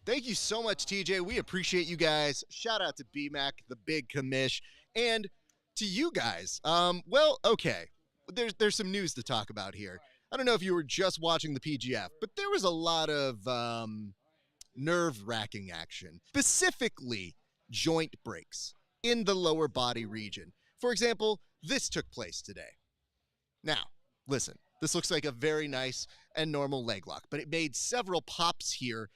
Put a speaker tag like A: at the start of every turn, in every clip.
A: Thank you so much, TJ. We appreciate you guys. Shout out to BMAC, the big commish, and to you guys. Okay. There's some news to talk about here. I don't know if you were just watching the PGF, but there was a lot of nerve-wracking action, specifically joint breaks in the lower body region. For example, this took place today. Now, listen, this looks like a very nice and normal leg lock, but it made several pops here,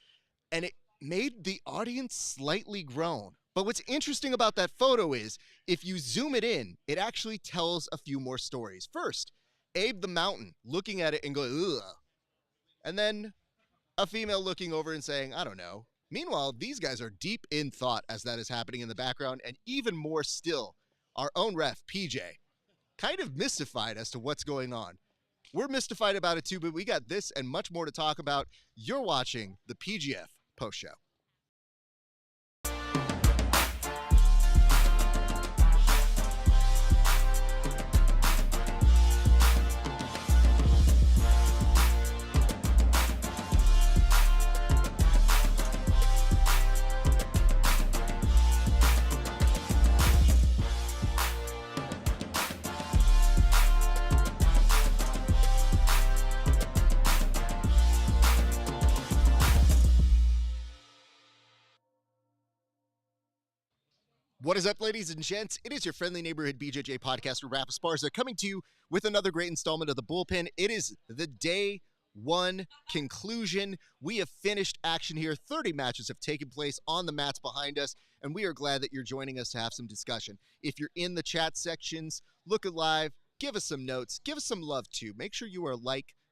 A: and it made the audience slightly groan. But what's interesting about that photo is, if you zoom it in, it actually tells a few more stories. First, Abe the Mountain looking at it and going, ugh. And then a female looking over and saying, I don't know. Meanwhile, these guys are deep in thought as that is happening in the background, and even more still, our own ref, PJ, kind of mystified as to what's going on. We're mystified about it too, but we got this and much more to talk about. You're watching the PGF Post Show. What is up, ladies and gents? It is your friendly neighborhood BJJ podcaster, Rap Esparza, coming to you with another great installment of the Bullpen. It is the day one conclusion. We have finished action here. 30 matches have taken place on the mats behind us, and we are glad that you're joining us to have some discussion. If you're in the chat sections, look alive, give us some notes, give us some love too. Make sure you are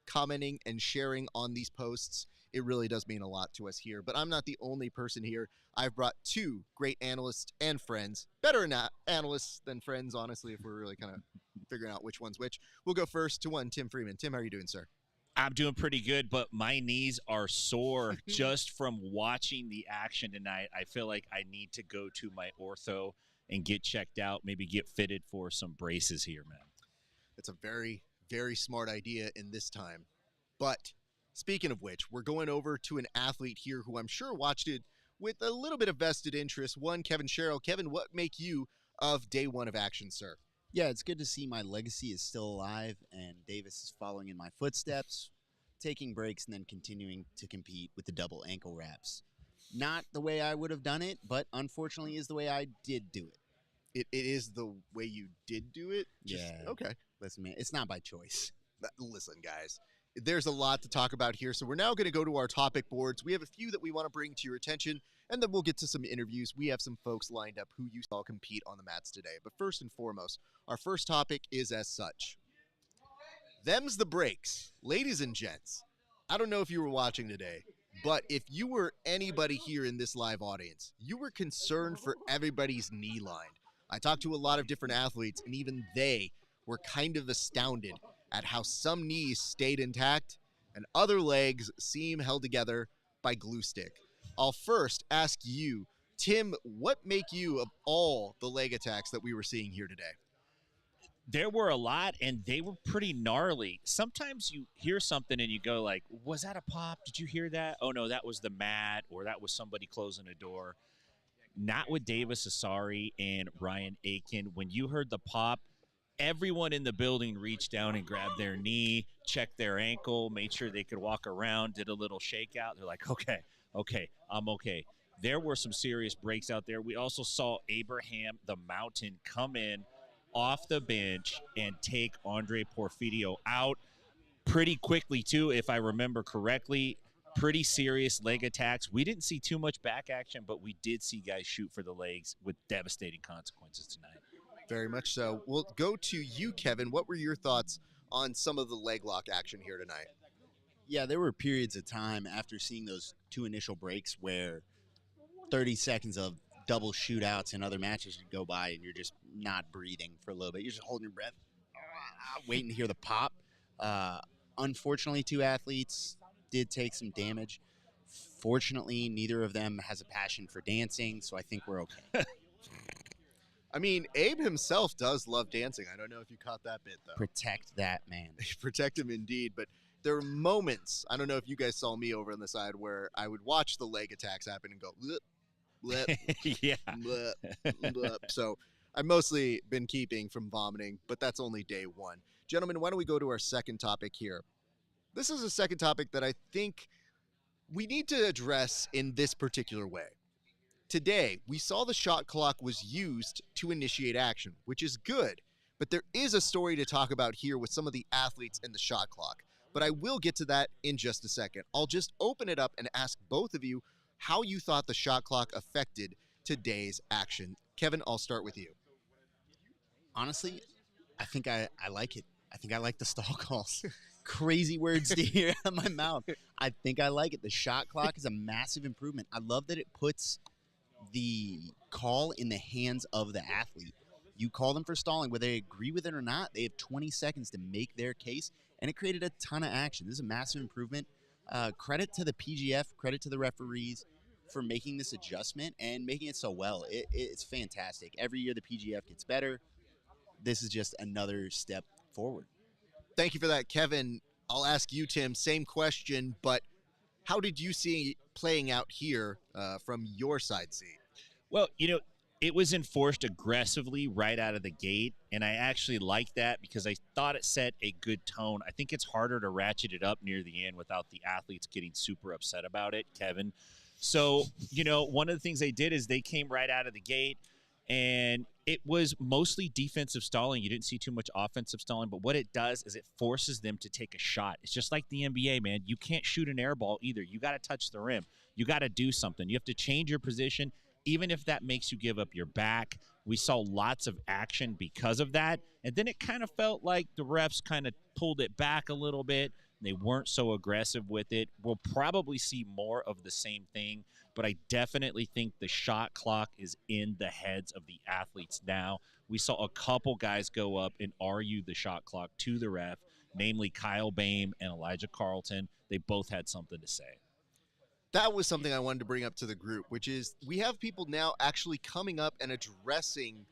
A: commenting, and sharing on these posts. It really does mean a lot to us here, but I'm not the only person here. I've brought two great analysts and friends, better analysts than friends, honestly, if we're really kind of figuring out which one's which. We'll go first to one, Tim Freeman. Tim, how are you doing, sir?
B: I'm doing pretty good, but my knees are sore just from watching the action tonight. I feel like I need to go to my ortho and get checked out, maybe get fitted for some braces here, man.
A: It's a very, very smart idea in this time. But speaking of which, we're going over to an athlete here who I'm sure watched it with a little bit of vested interest. One, Kevin Sherrill. Kevin, what make you of day one of action, sir?
C: Yeah, it's good to see my legacy is still alive and Davis is following in my footsteps, taking breaks and then continuing to compete with the double ankle wraps. Not the way I would have done it, but unfortunately is the way I did do it.
A: It is the way you did do it?
C: Yeah.
A: Okay.
C: Listen, man, it's not by choice.
A: Listen, guys, there's a lot to talk about here, so we're now going to go to our topic boards. We have a few that we want to bring to your attention, and then we'll get to some interviews. We have some folks lined up who you saw compete on the mats today. But first and foremost, our first topic is as such. Them's the breaks. Ladies and gents, I don't know if you were watching today, but if you were anybody here in this live audience, you were concerned for everybody's knee line. I talked to a lot of different athletes, and even they were kind of astounded at how some knees stayed intact and other legs seem held together by glue stick. I'll first ask you, Tim, what make you of all the leg attacks that we were seeing here today?
B: There were a lot, and they were pretty gnarly. Sometimes you hear something and you go like, was that a pop? Did you hear that? Oh, no, that was the mat, or that was somebody closing a door. Not with Davis Asari and Ryan Aiken. When you heard the pop, everyone in the building reached down and grabbed their knee, checked their ankle, made sure they could walk around, did a little shakeout. They're like, okay, I'm okay. There were some serious breaks out there. We also saw Abraham the Mountain come in off the bench and take Andre Porfidio out pretty quickly, too, if I remember correctly. Pretty serious leg attacks. We didn't see too much back action, but we did see guys shoot for the legs with devastating consequences tonight.
A: Very much so. We'll go to you, Kevin. What were your thoughts on some of the leg lock action here tonight?
C: Yeah, there were periods of time after seeing those two initial breaks where 30 seconds of double shootouts and other matches would go by and you're just not breathing for a little bit. You're just holding your breath, waiting to hear the pop. Unfortunately, two athletes did take some damage. Fortunately, neither of them has a passion for dancing, so I think we're okay.
A: I mean, Abe himself does love dancing. I don't know if you caught that bit, though.
C: Protect that man.
A: Protect him indeed. But there are moments, I don't know if you guys saw me over on the side, where I would watch the leg attacks happen and go, blip, blip,
B: Yeah.
A: blip, blip. So I've mostly been keeping from vomiting, but that's only day one. Gentlemen, why don't we go to our second topic here? This is a second topic that I think we need to address in this particular way. Today, we saw the shot clock was used to initiate action, which is good, but there is a story to talk about here with some of the athletes and the shot clock. But I will get to that in just a second. I'll just open it up and ask both of you how you thought the shot clock affected today's action. Kevin, I'll start with you.
C: Honestly, I think I like it. I think I like the stall calls. Crazy words to hear out of my mouth. I think I like it. The shot clock is a massive improvement. I love that it puts the call in the hands of the athlete. You call them for stalling, whether they agree with it or not, they have 20 seconds to make their case, and it created a ton of action. This is a massive improvement. Credit to the PGF, credit to the referees for making this adjustment and making it so well. It's fantastic. Every year the PGF gets better. This is just another step forward.
A: Thank you for that, Kevin. I'll ask you, Tim, same question, but how did you see it playing out here from your side seat?
B: Well, it was enforced aggressively right out of the gate, and I actually liked that because I thought it set a good tone. I think it's harder to ratchet it up near the end without the athletes getting super upset about it, Kevin. So, one of the things they did is they came right out of the gate, and it was mostly defensive stalling. You didn't see too much offensive stalling, but what it does is it forces them to take a shot. It's just like the NBA, man. You can't shoot an air ball either. You got to touch the rim. You got to do something. You have to change your position, even if that makes you give up your back. We saw lots of action because of that, and then it kind of felt like the refs kind of pulled it back a little bit. They weren't so aggressive with it. We'll probably see more of the same thing, but I definitely think the shot clock is in the heads of the athletes now. We saw a couple guys go up and argue the shot clock to the ref, namely Kyle Boehm and Elijah Carlton. They both had something to say.
A: That was something I wanted to bring up to the group, which is we have people now actually coming up and addressing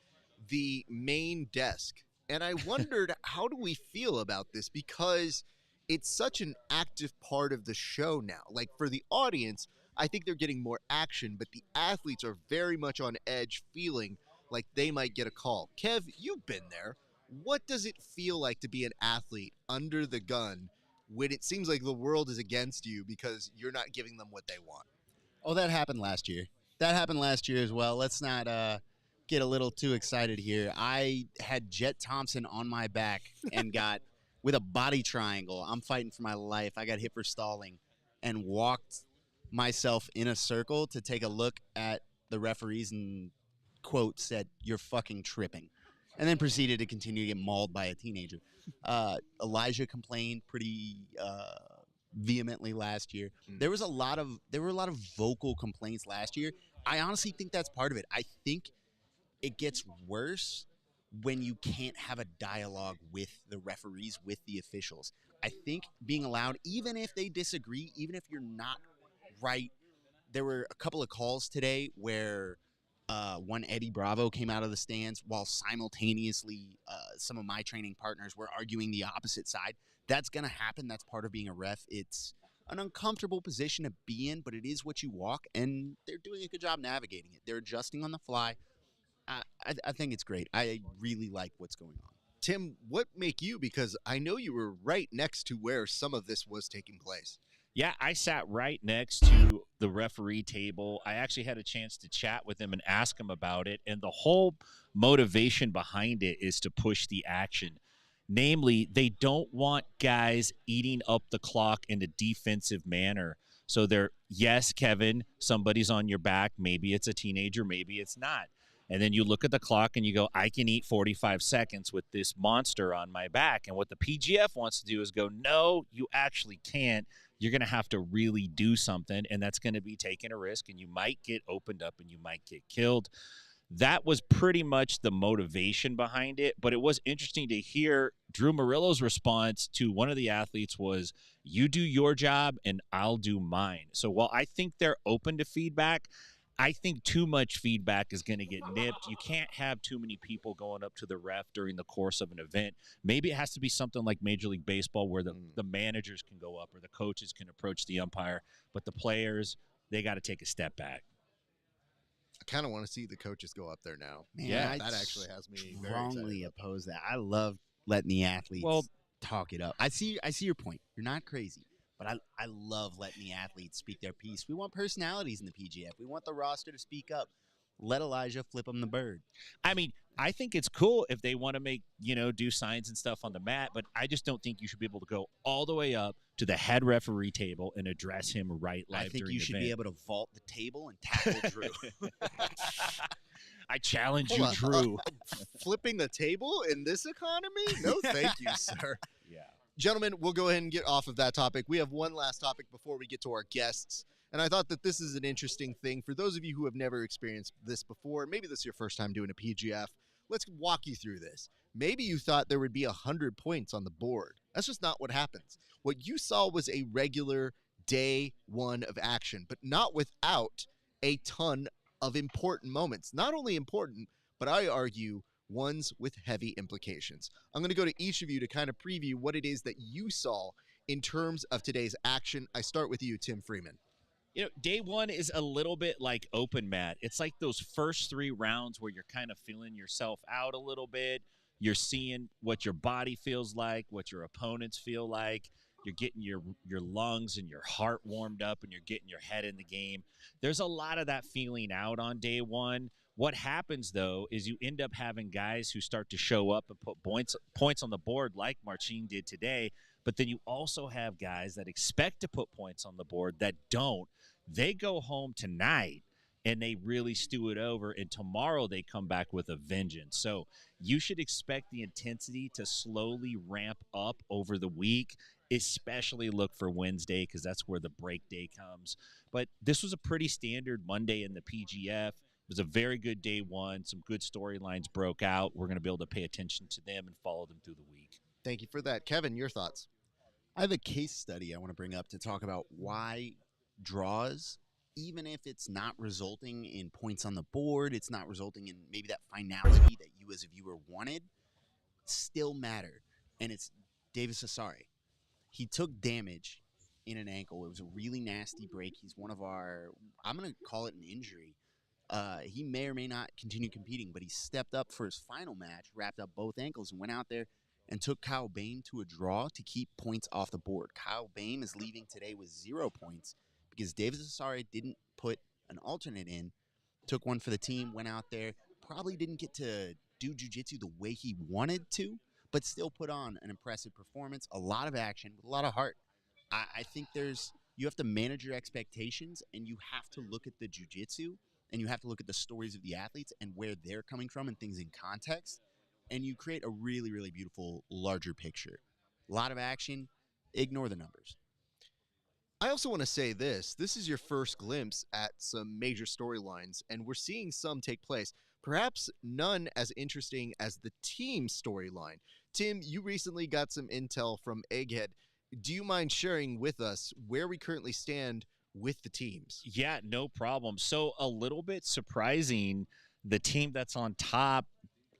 A: the main desk. And I wondered, how do we feel about this? Because it's such an active part of the show now. Like, for the audience, I think they're getting more action, but the athletes are very much on edge, feeling like they might get a call. Kev, you've been there. What does it feel like to be an athlete under the gun when it seems like the world is against you because you're not giving them what they want?
C: Oh, that happened last year. That happened last year as well. Let's not get a little too excited here. I had Jet Thompson on my back and got, with a body triangle, I'm fighting for my life. I got hit for stalling and walked myself in a circle to take a look at the referees and, quote, said, "You're fucking tripping." And then proceeded to continue to get mauled by a teenager. Elijah complained pretty vehemently last year. There were a lot of vocal complaints last year. I honestly think that's part of it. I think it gets worse when you can't have a dialogue with the referees, with the officials. I think being allowed, even if they disagree, even if you're not right, there were a couple of calls today where one Eddie Bravo came out of the stands while simultaneously some of my training partners were arguing the opposite side. That's going to happen. That's part of being a ref. It's an uncomfortable position to be in, but it is what you walk, and they're doing a good job navigating it. They're adjusting on the fly. I think it's great. I really like what's going on.
A: Tim, what make you, because I know you were right next to where some of this was taking place.
B: Yeah, I sat right next to the referee table. I actually had a chance to chat with him and ask him about it. And the whole motivation behind it is to push the action. Namely, they don't want guys eating up the clock in a defensive manner. So yes, Kevin, somebody's on your back. Maybe it's a teenager, maybe it's not. And then you look at the clock and you go, I can eat 45 seconds with this monster on my back. And what the PGF wants to do is go, no, you actually can't. You're going to have to really do something, and that's going to be taking a risk, and you might get opened up and you might get killed. That was pretty much the motivation behind it, but it was interesting to hear Drew Murillo's response to one of the athletes was, you do your job and I'll do mine. So while I think they're open to feedback, I think too much feedback is going to get nipped. You can't have too many people going up to the ref during the course of an event. Maybe it has to be something like Major League Baseball where the managers can go up or the coaches can approach the umpire, but the players, they got to take a step back.
A: I kind of want to see the coaches go up there now.
C: Man,
B: Yeah,
A: that actually has me very
C: strongly
A: excited.
C: oppose that. I love letting the athletes talk it up. I see your point. You're not crazy. But I love letting the athletes speak their piece. We want personalities in the PGF. We want the roster to speak up. Let Elijah flip him the bird.
B: I mean, I think it's cool if they want to make, do signs and stuff on the mat, but I just don't think you should be able to go all the way up to the head referee table and address him right live.
C: I think
B: during
C: you
B: the
C: should
B: event.
C: be able to vault the table and tackle Drew.
B: I challenge
A: Hold
B: you,
A: on.
B: Drew.
A: Flipping the table in this economy? No, thank you, sir.
B: Yeah.
A: Gentlemen, we'll go ahead and get off of that topic. We have one last topic before we get to our guests. And I thought that this is an interesting thing. For those of you who have never experienced this before, maybe this is your first time doing a PGF, let's walk you through this. Maybe you thought there would be 100 points on the board. That's just not what happens. What you saw was a regular day one of action, but not without a ton of important moments. Not only important, but I argue ones with heavy implications. I'm going to go to each of you to kind of preview what it is that you saw in terms of today's action. I start with you, Tim Freeman.
B: Day one is a little bit like open mat. It's like those first 3 rounds where you're kind of feeling yourself out a little bit. You're seeing what your body feels like, what your opponents feel like. You're getting your lungs and your heart warmed up, and you're getting your head in the game. There's a lot of that feeling out on day one. What happens, though, is you end up having guys who start to show up and put points on the board like Marcin did today, but then you also have guys that expect to put points on the board that don't. They go home tonight, and they really stew it over, and tomorrow they come back with a vengeance. So you should expect the intensity to slowly ramp up over the week, especially look for Wednesday because that's where the break day comes. But this was a pretty standard Monday in the PGF. It was a very good day one. Some good storylines broke out. We're going to be able to pay attention to them and follow them through the week.
A: Thank you for that. Kevin, your thoughts?
C: I have a case study I want to bring up to talk about why draws, even if it's not resulting in points on the board, it's not resulting in maybe that finality that you as a viewer wanted, still matter. And it's Davis Asari. He took damage in an ankle. It was a really nasty break. He's one of our, I'm going to call it an injury. He may or may not continue competing, but he stepped up for his final match, wrapped up both ankles, and went out there and took Kyle Boehm to a draw to keep points off the board. Kyle Boehm is leaving today with 0 points because Davis Asari didn't put an alternate in, took one for the team, went out there, probably didn't get to do jiu-jitsu the way he wanted to, but still put on an impressive performance, a lot of action, with a lot of heart. I think you have to manage your expectations, and you have to look at the jiu-jitsu, and you have to look at the stories of the athletes and where they're coming from and things in context, and you create a really, really beautiful, larger picture. A lot of action. Ignore the numbers.
A: I also want to say this is your first glimpse at some major storylines, and we're seeing some take place. Perhaps none as interesting as the team storyline. Tim, you recently got some intel from Egghead. Do you mind sharing with us where we currently stand with the teams?
B: Yeah, no problem. So a little bit surprising, the team that's on top,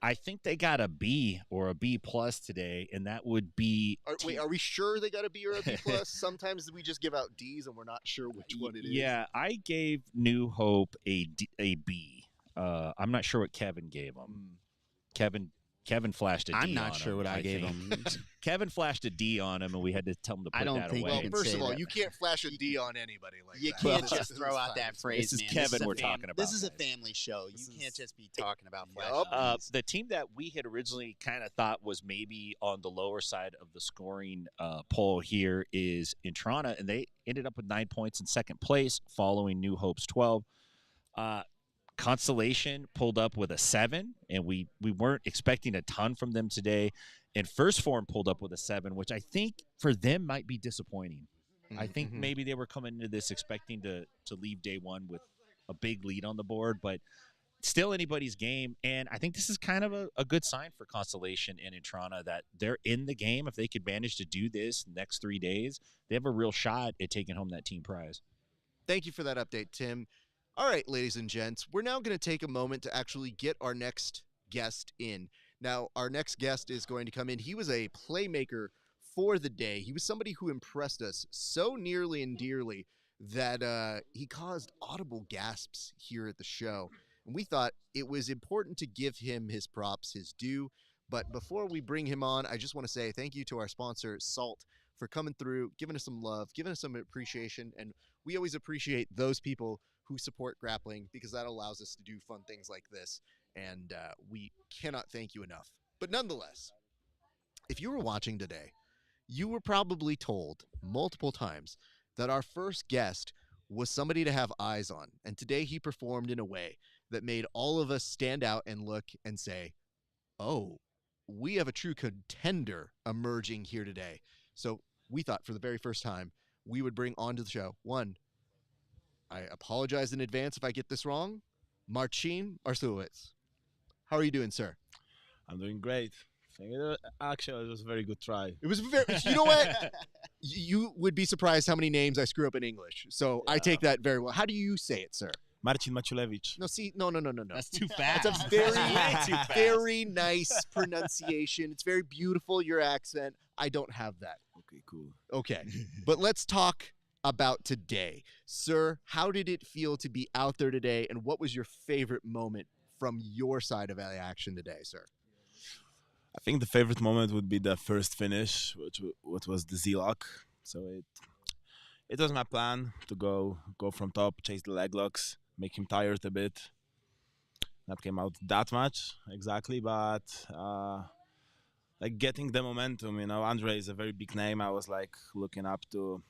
B: I think they got a B or a B plus today, and that would be.
A: Wait, are we sure they got a B or a B plus? Sometimes we just give out Ds and we're not sure which one it is.
B: Yeah, I gave New Hope a B. I'm not sure what Kevin gave him. Kevin flashed a D.
C: I'm not
B: on
C: sure
B: him,
C: what I gave
B: think.
C: him.
B: Kevin flashed a D on him, and we had to tell him to put
C: I don't
B: that
C: think
B: away.
A: Well,
C: can
A: first
C: say
A: of all,
C: that.
A: you can't flash a D on anybody like
C: You
A: that.
C: can't
A: This
C: just
A: is
C: throw out
A: fine.
C: that phrase,
B: This is
C: man.
B: Kevin
C: a
B: we're talking about,
C: This is a
B: guys.
C: family show. You can't just be talking about
A: Yup.
C: flash.
B: The team that we had originally kind of thought was maybe on the lower side of the scoring poll here is Intrana, and they ended up with 9 points in second place, following New Hope's 12. Constellation pulled up with a 7, and we weren't expecting a ton from them today. And First Form pulled up with a 7, which I think for them might be disappointing. I think maybe they were coming into this expecting to leave day one with a big lead on the board, but still anybody's game. And I think this is kind of a good sign for Constellation and Intrana that they're in the game. If they could manage to do this next 3 days, they have a real shot at taking home that team prize.
A: Thank you for that update, Tim. All right, ladies and gents, we're now going to take a moment to actually get our next guest in. Now, our next guest is going to come in. He was a playmaker for the day. He was somebody who impressed us so nearly and dearly that he caused audible gasps here at the show. And we thought it was important to give him his props, his due. But before we bring him on, I just want to say thank you to our sponsor, Salt, for coming through, giving us some love, giving us some appreciation. And we always appreciate those people who support grappling because that allows us to do fun things like this. And we cannot thank you enough. But nonetheless, if you were watching today, you were probably told multiple times that our first guest was somebody to have eyes on. And today he performed in a way that made all of us stand out and look and say, oh, we have a true contender emerging here today. So we thought for the very first time we would bring onto the show one. I apologize in advance if I get this wrong. Marcin Arsulowicz. How are you doing, sir?
D: I'm doing great. Actually, it was a very good try.
A: It was very, you know what? You would be surprised how many names I screw up in English. So I take that very well. How do you say it, sir?
D: Marcin Maciulewicz.
A: No, see, no.
B: That's too fast.
A: That's a very nice pronunciation. It's very beautiful, your accent. I don't have that.
D: Okay, cool.
A: Okay, but let's talk about today. Sir, how did it feel to be out there today, and what was your favorite moment from your side of the action today, sir?
D: I think the favorite moment would be the first finish, which was the Z-lock. So it was my plan to go from top, chase the leg locks, make him tired a bit. Not came out that much exactly, but like getting the momentum. You know, Andre is a very big name. I was like looking up to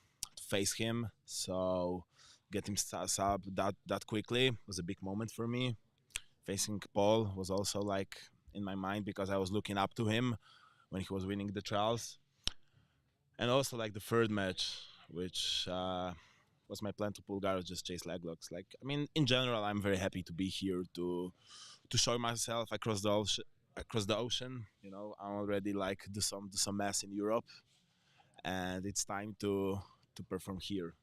D: face him, so getting up that quickly was a big moment for me. Facing Paul was also like in my mind because I was looking up to him when he was winning the trials. And also like the third match, which was my plan to pull guard, just chase leg locks. Like, I mean, in general, I'm very happy to be here to show myself across the ocean. You know, I'm already like do some mess in Europe, and it's time to perform here.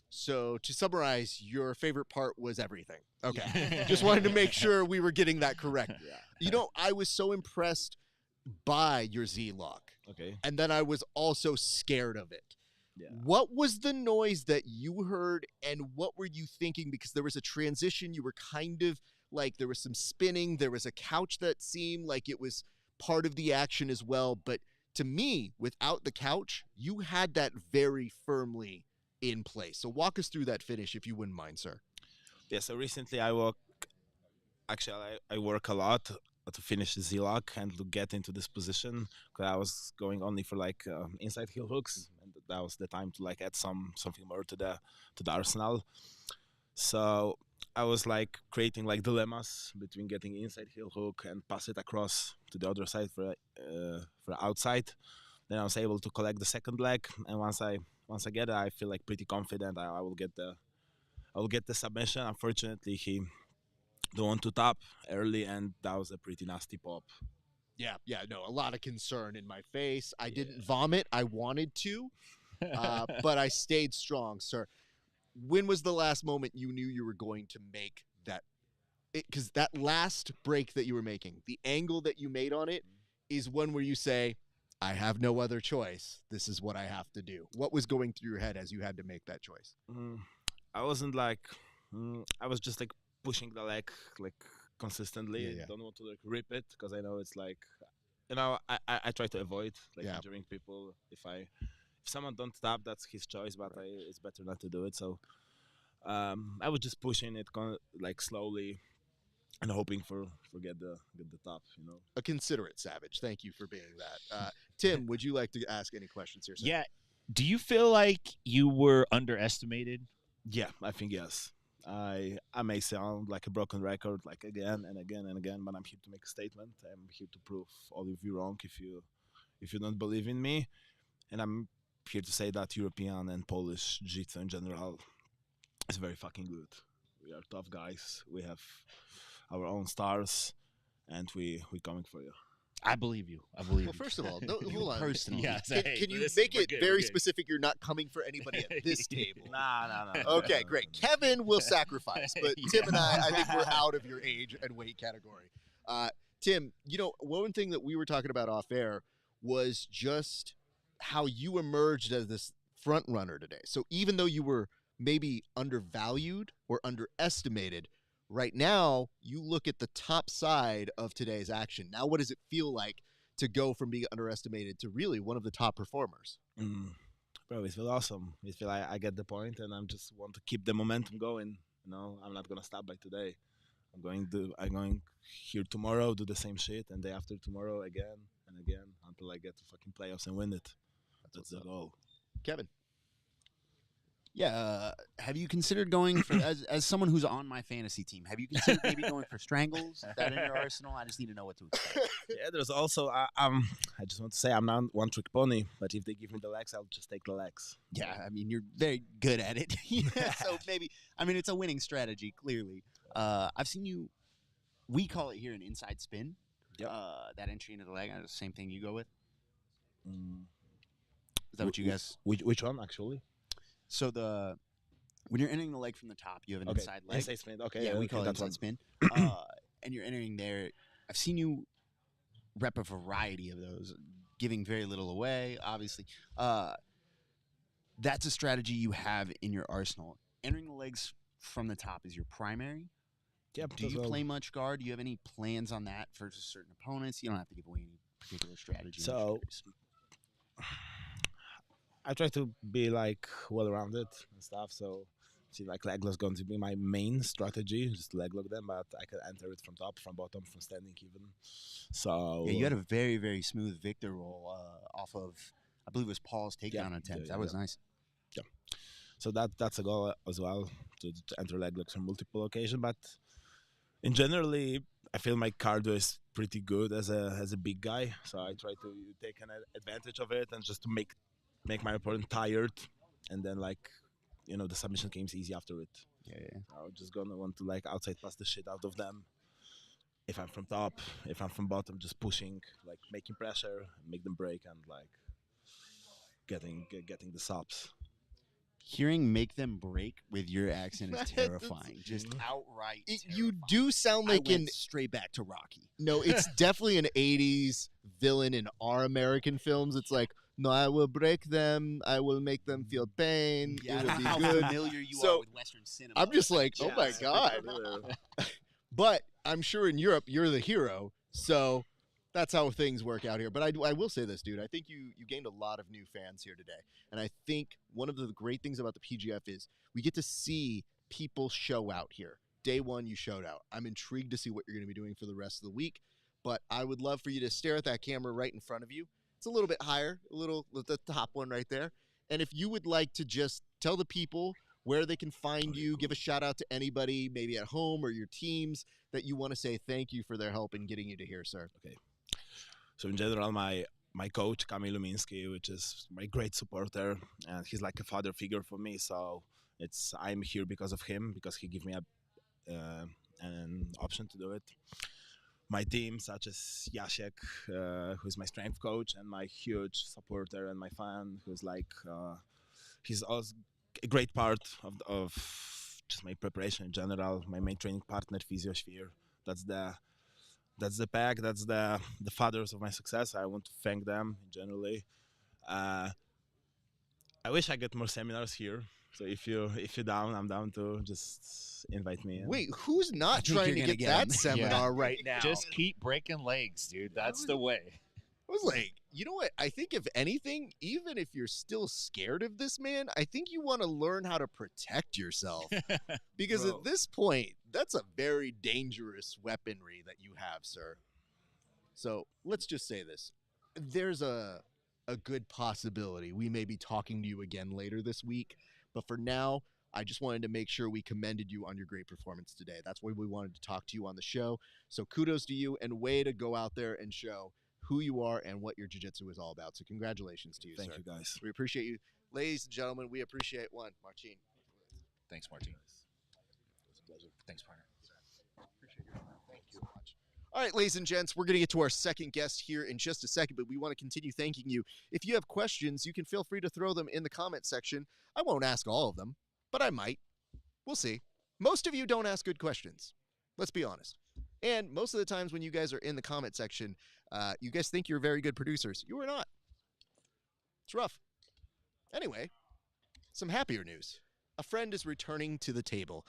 A: So to summarize, your favorite part was everything. Okay. Just wanted to make sure we were getting that correct.
D: Yeah.
A: You know, I was so impressed by your Z-lock.
D: Okay.
A: And then I was also scared of it.
D: Yeah.
A: What was the noise that you heard and what were you thinking? Because there was a transition. You were kind of like there was some spinning. There was a couch that seemed like it was part of the action as well. But to me, without the couch, you had that very firmly in place. So walk us through that finish if you wouldn't mind, sir.
D: Yeah, so recently I work a lot to finish the Z-lock and to get into this position because I was going only for like inside heel hooks, and that was the time to like add something more to the arsenal. So I was like creating like dilemmas between getting inside heel hook and pass it across to the other side for outside. Then I was able to collect the second leg, and once I get it, I feel like pretty confident I will get the submission. Unfortunately, he don't want to tap early, and that was a pretty nasty pop.
A: Yeah, no, a lot of concern in my face. I didn't vomit. I wanted to, but I stayed strong, sir. When was the last moment you knew you were going to make that? Because that last break that you were making, the angle that you made on it is one where you say, I have no other choice. This is what I have to do. What was going through your head as you had to make that choice?
D: I wasn't like, I was just like pushing the leg like consistently.
A: Yeah.
D: Don't want to like rip it because I know it's like, you know, I try to avoid like injuring people. If someone don't tap, that's his choice, but it's better not to do it. So I was just pushing it like slowly and hoping for get the top, you know.
A: A considerate savage. Thank you for being that. Tim, would you like to ask any questions here, sir?
B: Yeah. Do you feel like you were underestimated?
D: Yeah, I think yes. I may sound like a broken record, like again and again and again, but I'm here to make a statement. I'm here to prove all of you wrong if you don't believe in me, and I'm here to say that European and Polish jiu-jitsu in general is very fucking good. We are tough guys. We have our own stars, and we coming for you.
C: I believe you. I believe
A: Well,
C: you.
A: first of all, no, hold on.
C: Personally.
B: Yes.
A: Can you make it very specific? You're not coming for anybody at this table.
D: Nah.
A: Okay, great. Kevin will sacrifice, but Tim and I think we're out of your age and weight category. Tim, one thing that we were talking about off air was just how you emerged as this front runner today. So even though you were maybe undervalued or underestimated, right now you look at the top side of today's action. Now, what does it feel like to go from being underestimated to really one of the top performers?
D: Bro, it feels awesome. It feels like I get the point, and I just want to keep the momentum going. I'm not gonna stop by today. I'm going here tomorrow, do the same shit, and day after tomorrow again and again until I get to fucking playoffs and win it. That's the goal.
A: Kevin.
C: Yeah, have you considered going for as someone who's on my fantasy team? Have you considered maybe going for strangles? Is that in your arsenal? I just need to know what to expect.
D: Yeah, there's also I just want to say I'm not one trick pony, but if they give me the legs, I'll just take the legs.
C: Yeah, I mean you're very good at it. So maybe it's a winning strategy. Clearly, I've seen you. We call it here an inside spin.
D: Yep.
C: That entry into the leg. The same thing you go with. Is that
D: Wh-
C: what you guys?
D: Which one actually?
C: So when you're entering the leg from the top, you have an inside leg.
D: Inside spin. Okay.
C: Yeah, we call it
D: that's
C: inside
D: one.
C: spin. And you're entering there. I've seen you rep a variety of those, giving very little away, obviously. That's a strategy you have in your arsenal. Entering the legs from the top is your primary.
D: Yep.
C: Do you play much guard? Do you have any plans on that for certain opponents? You don't have to give away any particular strategy.
D: So I try to be like well-rounded and stuff. So see, like leg lock's going to be my main strategy, just leg lock them, but I can enter it from top, from bottom, from standing even. So
C: yeah, you had a very, very smooth Victor roll off of, I believe it was Paul's takedown attempt. That was nice.
D: Yeah. So that's a goal as well, to enter leg locks on multiple occasions. But in generally, I feel my cardio is pretty good as a big guy. So I try to take an advantage of it and just to make my opponent tired, and then the submission game's easy after it.
C: Yeah.
D: I'm just gonna want to outside pass the shit out of them. If I'm from top, if I'm from bottom, just pushing, making pressure, make them break, and getting the subs.
C: Hearing "make them break" with your accent is terrifying. Just outright.
A: You do sound like
C: straight back to Rocky.
A: No, it's definitely an 80s villain in our American films. It's like, no, I will break them. I will make them feel pain.
C: Yeah,
A: it will be
C: how
A: good.
C: familiar you
A: So,
C: are with Western cinema.
A: I'm just like, oh my
C: Yes.
A: God. But I'm sure in Europe, you're the hero. So that's how things work out here. But I will say this, dude. I think you gained a lot of new fans here today. And I think one of the great things about the PGF is we get to see people show out here. Day one, you showed out. I'm intrigued to see what you're going to be doing for the rest of the week. But I would love for you to stare at that camera right in front of you. It's a little bit higher, the top one right there. And if you would like to just tell the people where they can find you, give a shout out to anybody, maybe at home or your teams, that you want to say thank you for their help in getting you to here, sir.
D: Okay. So in general, my coach, Kamil Luminski, which is my great supporter, and he's like a father figure for me. So I'm here because of him, because he gave me an option to do it. My team, such as Jacek, who's my strength coach and my huge supporter, and my fan, who's he's also a great part of just my preparation in general. My main training partner, Physiosphere. That's the pack. That's the fathers of my success. I want to thank them generally. I wish I get more seminars here. So if you're down, I'm down to just invite me in.
A: Wait, who's not trying to get that seminar right now?
B: Just keep breaking legs, dude. That's the way.
A: I was like, you know what? I think if anything, even if you're still scared of this man, I think you want to learn how to protect yourself. Because
D: Bro.
A: at this point, that's a very dangerous weaponry that you have, sir. So let's just say this. There's a good possibility we may be talking to you again later this week. But for now, I just wanted to make sure we commended you on your great performance today. That's why we wanted to talk to you on the show. So kudos to you, and way to go out there and show who you are and what your jiu-jitsu is all about. So congratulations to you,
D: Thank
A: sir.
D: you, guys.
A: We appreciate you. Ladies and gentlemen, we appreciate Martin.
B: Thanks, Martin.
D: It's a pleasure.
B: Thanks, partner.
A: Appreciate your time. Thank you so much. All right, ladies and gents, we're going to get to our second guest here in just a second, but we want to continue thanking you. If you have questions, you can feel free to throw them in the comment section. I won't ask all of them, but I might. We'll see. Most of you don't ask good questions. Let's be honest. And most of the times when you guys are in the comment section, you guys think you're very good producers. You are not. It's rough. Anyway, some happier news. A friend is returning to the table,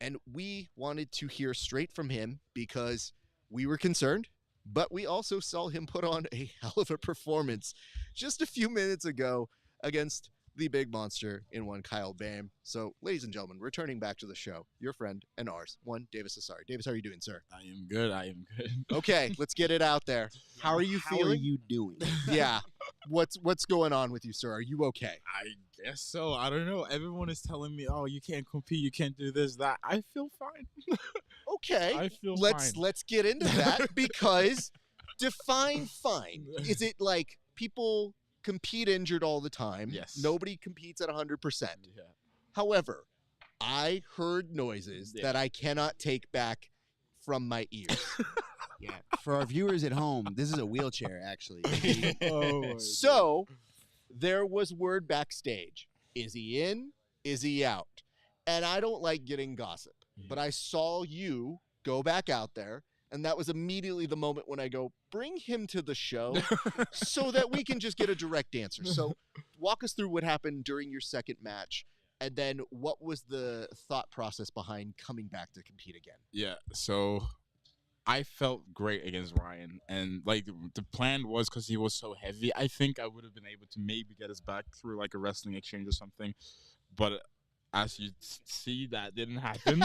A: and we wanted to hear straight from him because we were concerned, but we also saw him put on a hell of a performance just a few minutes ago against the big monster in one Kyle Bam. So, ladies and gentlemen, returning back to the show, your friend and ours, one Davis Asari. Davis, how are you doing, sir?
E: I am good.
A: Okay, let's get it out there. How are you feeling?
C: How are you doing?
A: Yeah. What's going on with you, sir? Are you okay?
E: I guess so. I don't know. Everyone is telling me, "Oh, you can't compete. You can't do this, that." I feel fine.
A: Okay.
E: I feel
A: let's
E: fine.
A: let's get into that because define fine. Is it like people compete injured all the time?
E: Yes.
A: Nobody competes at 100%.
E: Yeah.
A: However, I heard noises that I cannot take back from my ears.
C: Yeah. For our viewers at home, this is a wheelchair, actually.
A: So there was word backstage. Is he in? Is he out? And I don't like getting gossip, but I saw you go back out there, and that was immediately the moment when I go, bring him to the show so that we can just get a direct answer. So walk us through what happened during your second match, and then what was the thought process behind coming back to compete again?
E: Yeah. So I felt great against Ryan, and like the plan was because he was so heavy. I think I would have been able to maybe get us back through like a wrestling exchange or something, but as you see, that didn't happen.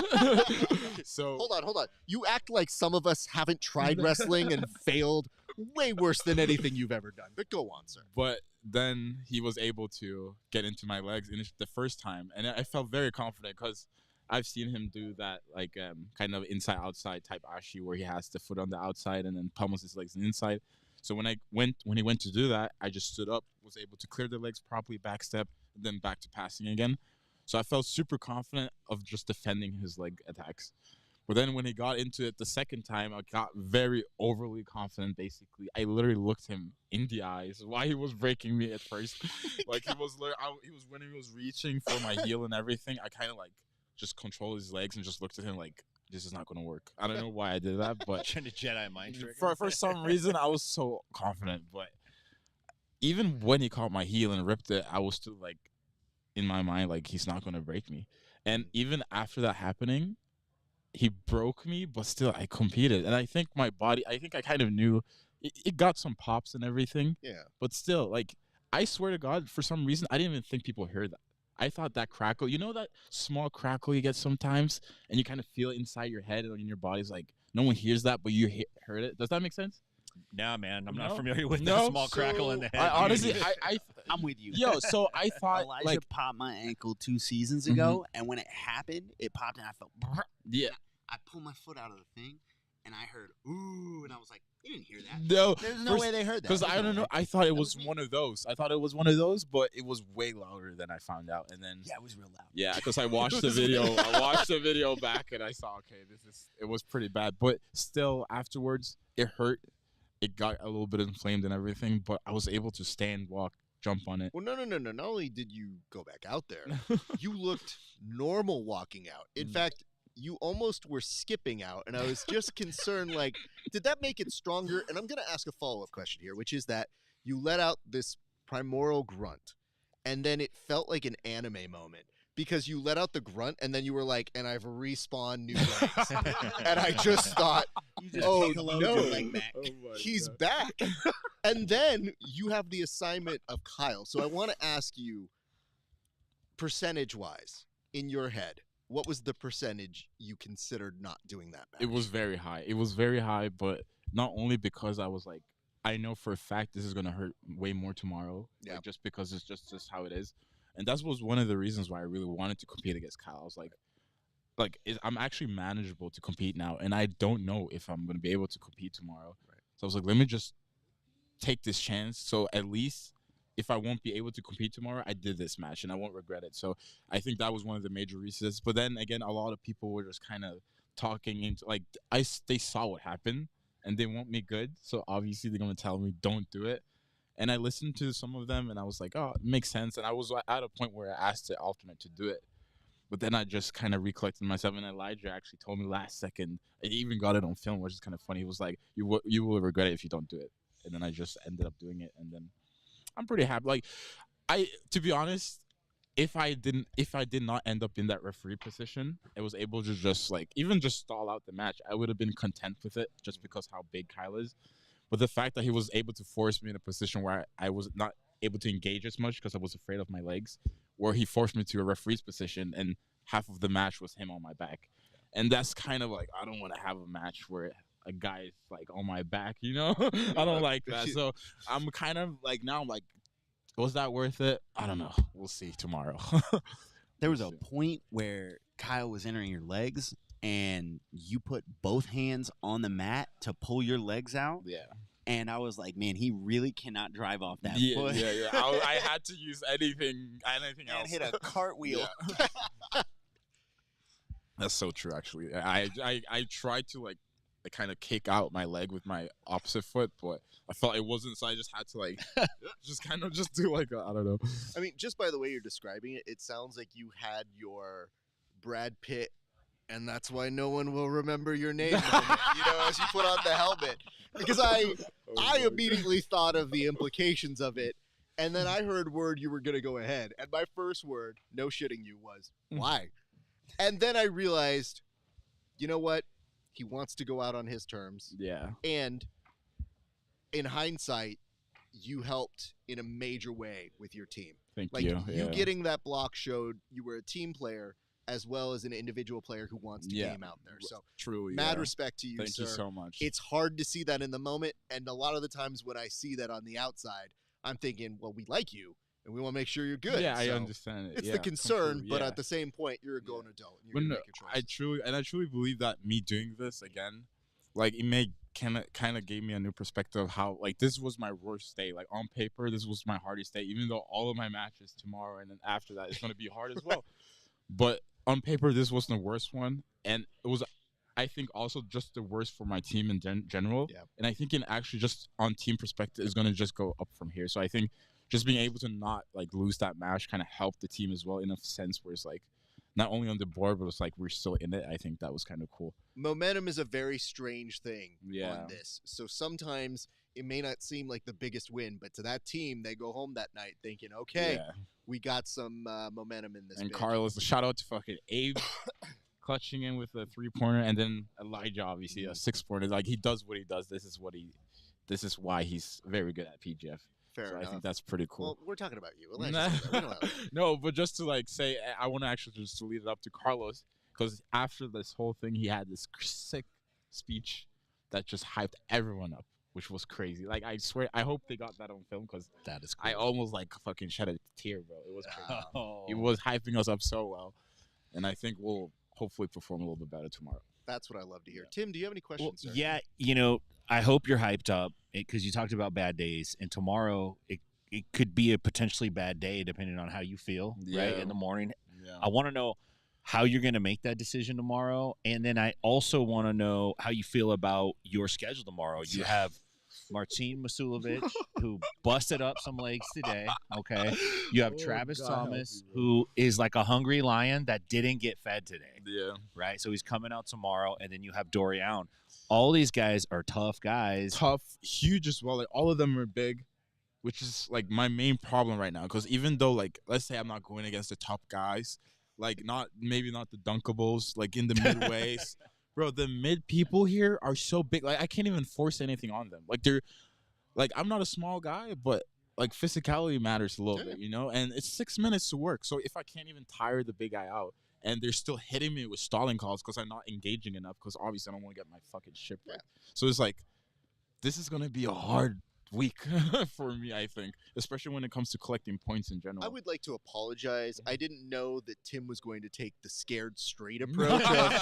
E: So
A: Hold on. You act like some of us haven't tried wrestling and failed way worse than anything you've ever done. But go on, sir.
E: But then he was able to get into my legs the first time, and I felt very confident because I've seen him do that like kind of inside-outside type ashi where he has the foot on the outside and then pummels his legs on the inside. So when he went to do that, I just stood up, was able to clear the legs properly, back step, and then back to passing again. So I felt super confident of just defending his leg attacks. But then when he got into it the second time, I got very overly confident, basically. I literally looked him in the eyes while he was breaking me at first. Like he was when he was reaching for my heel and everything, I kind of like just controlled his legs and just looked at him like, this is not going to work. I don't know why I did that, but
B: Trying to Jedi mind trick.
E: for some reason, I was so confident. But even when he caught my heel and ripped it, I was still like, in my mind, like, he's not going to break me. And even after that happening, he broke me, but still I competed. And I think my body, I kind of knew it got some pops and everything.
A: Yeah.
E: But still, like, I swear to God, for some reason, I didn't even think people heard that. I thought that crackle, you know that small crackle you get sometimes, and you kind of feel it inside your head and in your body's like, no one hears that, but you heard it. Does that make sense?
B: Nah, man, I'm
E: No?
B: not familiar with
E: No,
B: that small crackle in the head.
E: I honestly,
B: dude.
C: I'm with you.
E: yo, so I thought,
C: Elijah
E: like,
C: popped my ankle 2 seasons ago, and when it happened, it popped, and I felt.
E: yeah,
C: I pulled my foot out of the thing, and I heard ooh, and I was like, they didn't hear that.
E: no,
C: There's no way they heard that.
E: because I
C: There's no
E: don't know.
C: way.
E: I thought it was
C: was me.
E: one of those. I thought it was one of those, but it was way louder than I found out. And then
C: Yeah, it was real loud.
E: yeah, because I watched the video. I watched the video back, and I saw, okay, it was pretty bad. But still, afterwards, it hurt. It got a little bit inflamed and everything, but I was able to stand, walk, jump on it.
A: Well, no. Not only did you go back out there, you looked normal walking out. In fact, you almost were skipping out, and I was just concerned, like, did that make it stronger? And I'm going to ask a follow-up question here, which is that you let out this primordial grunt, and then it felt like an anime moment because you let out the grunt, and then you were like, and I've respawned new legs. And I just thought,
C: You just
A: oh,
C: take a load
A: no.
C: your leg back.
A: he's back. And then you have the assignment of Kyle. So I want to ask you, percentage-wise, in your head, what was the percentage you considered not doing that match?
E: It was very high. It was very high, but not only because I was like, I know for a fact this is gonna hurt way more tomorrow.
A: Yeah.
E: Like, just because it's just how it is, and that was one of the reasons why I really wanted to compete against Kyle. I was like I'm actually manageable to compete now, and I don't know if I'm gonna be able to compete tomorrow.
A: Right.
E: So I was like, let me just take this chance. So at least if I won't be able to compete tomorrow, I did this match and I won't regret it. So I think that was one of the major reasons. But then again, a lot of people were just kind of talking into like they saw what happened, and they want me good. So obviously they're gonna tell me don't do it. And I listened to some of them, and I was like, oh, it makes sense. And I was at a point where I asked the alternate to do it. But then I just kind of recollected myself, and Elijah actually told me last second. And he even got it on film, which is kind of funny. He was like, you will regret it if you don't do it. And then I just ended up doing it, and then I'm pretty happy. Like, to be honest, if I did not end up in that referee position, I was able to just even just stall out the match, I would have been content with it just because how big Kyle is. But the fact that he was able to force me in a position where I was not able to engage as much because I was afraid of my legs, where he forced me to a referee's position, and half of the match was him on my back. And that's kind of like, I don't want to have a match where a guy is on my back, I don't like that. So I'm kind of now I'm like, was that worth it? I don't know. We'll see tomorrow.
C: There was a point where Kyle was entering your legs, and you put both hands on the mat to pull your legs out.
E: Yeah.
C: And I was like, man, he really cannot drive off that foot.
E: Yeah. I had to use anything else.
C: And hit a cartwheel.
E: Yeah. That's so true, actually. I tried to kind of kick out my leg with my opposite foot, but I felt it wasn't, so I just had to just kind of just do I don't know.
A: I mean, just by the way you're describing it, it sounds like you had your Brad Pitt, and that's why no one will remember your name moment, as you put on the helmet. Because I immediately thought of the implications of it, and then I heard word you were going to go ahead. And my first word, no shitting you, was, why? And then I realized, you know what? He wants to go out on his terms.
E: Yeah.
A: And in hindsight, you helped in a major way with your team.
E: Thank you.
A: You getting that block showed you were a team player as well as an individual player who wants to game out there. So
E: truly,
A: mad respect to you,
E: Thank
A: sir.
E: you so much.
A: It's hard to see that in the moment, and a lot of the times when I see that on the outside, I'm thinking, well, we like you, and we want to make sure you're good.
E: Yeah,
A: so
E: I understand it.
A: It's the concern, but at the same point, you're a grown adult, and you're going to make your choice.
E: I truly believe that me doing this again, it may kind of gave me a new perspective of how this was my worst day. On paper, this was my hardest day, even though all of my matches tomorrow and then after that it's going to be hard as well. But on paper, this wasn't the worst one, and it was, I think, also just the worst for my team in general.
A: Yeah.
E: And I think actually just on team perspective is going to just go up from here. So I think just being able to not lose that match kind of helped the team as well, in a sense where it's not only on the board, but it's we're still in it. I think that was kind of cool.
A: Momentum is a very strange thing
E: Yeah.
A: on this. So sometimes it may not seem like the biggest win, but to that team, they go home that night thinking, okay,
E: Yeah.
A: we got some momentum in this.
E: And
A: bid.
E: Carlos, shout out to fucking Abe clutching in with a 3-pointer, and then Elijah, obviously a 6-pointer. He does what he does. This is why he's very good at PGF.
A: Fair
E: So
A: enough.
E: I think that's pretty cool.
A: Well, we're talking about you.
E: No, but just to say, I want to actually just to lead it up to Carlos, because after this whole thing, he had this sick speech that just hyped everyone up, which was crazy. I swear, I hope they got that on film, because
C: That is cool.
E: I almost fucking shed a tear, bro. It was crazy.
B: Oh.
E: He was hyping us up so well, and I think we'll hopefully perform a little bit better tomorrow.
A: That's what I love to hear. Tim, do you have any questions, sir?
B: Yeah, I hope you're hyped up because you talked about bad days, and tomorrow it could be a potentially bad day depending on how you feel, right, in the morning.
E: Yeah.
B: I want to know how you're going to make that decision tomorrow, and then I also want to know how you feel about your schedule tomorrow. You have Marcin Masulovic, who busted up some legs today, okay? You have Travis Thomas, who is like a hungry lion that didn't get fed today,
E: Yeah.
B: right? So he's coming out tomorrow, and then you have Dorian. All these guys are tough guys.
E: Tough, huge as well. All of them are big, which is my main problem right now. Because even though let's say I'm not going against the top guys, maybe not the dunkables, in the midways, bro, the mid people here are so big. I can't even force anything on them. They're I'm not a small guy, but physicality matters a little bit, And it's 6 minutes to work. So if I can't even tire the big guy out, and they're still hitting me with stalling calls because I'm not engaging enough, because obviously I don't want to get my fucking shit right. So it's this is going to be a hard week for me, I think, especially when it comes to collecting points in general.
A: I would like to apologize. I didn't know that Tim was going to take the scared straight approach of,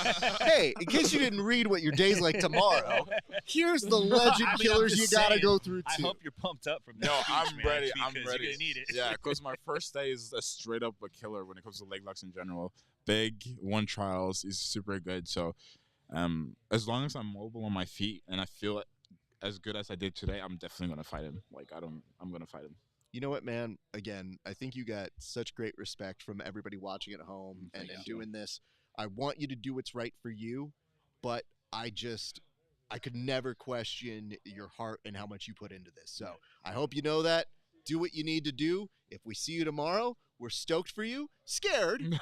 A: hey, in case you didn't read what your day's like tomorrow, here's the legend killers you got to go through, too.
B: I hope you're pumped up from this.
E: No, I'm
B: speech,
E: ready.
B: man,
E: I'm
B: because
E: ready.
B: You're going to need it.
E: Yeah, because my first day is a straight up a killer when it comes to leg locks in general. Big, won trials, is super good. So As long as I'm mobile on my feet and I feel as good as I did today, I'm definitely gonna fight him. I'm gonna fight him.
A: You know what, man? Again, I think you got such great respect from everybody watching at home and doing this. I want you to do what's right for you, but I could never question your heart and how much you put into this. So I hope you know that. Do what you need to do. If we see you tomorrow, we're stoked for you. Scared,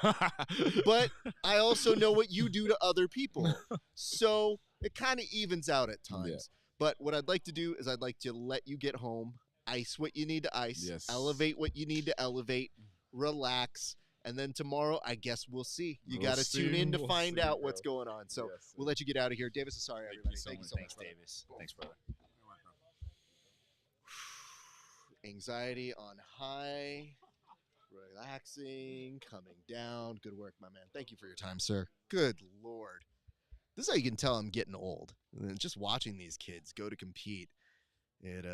A: but I also know what you do to other people. So it kind of evens out at times.
E: Yeah.
A: But what I'd like to do is I'd like to let you get home, ice what you need to ice,
E: Yes.
A: elevate what you need to elevate, relax, and then tomorrow, I guess we'll see. You
E: We'll
A: got to
E: see,
A: tune in to
E: we'll
A: find
E: see,
A: out
E: bro.
A: what's going on. So
E: Yes,
A: we'll let you get out of here. Davis, sorry,
E: Thank you
A: everybody.
E: so
A: Thank you
E: much.
A: so
B: Thanks,
A: much, brother.
B: Davis. Thanks, brother.
A: Anxiety on high, relaxing, coming down. Good work, my man. Thank you for your time, sir. Good Lord. This is how you can tell I'm getting old. And just watching these kids go to compete, it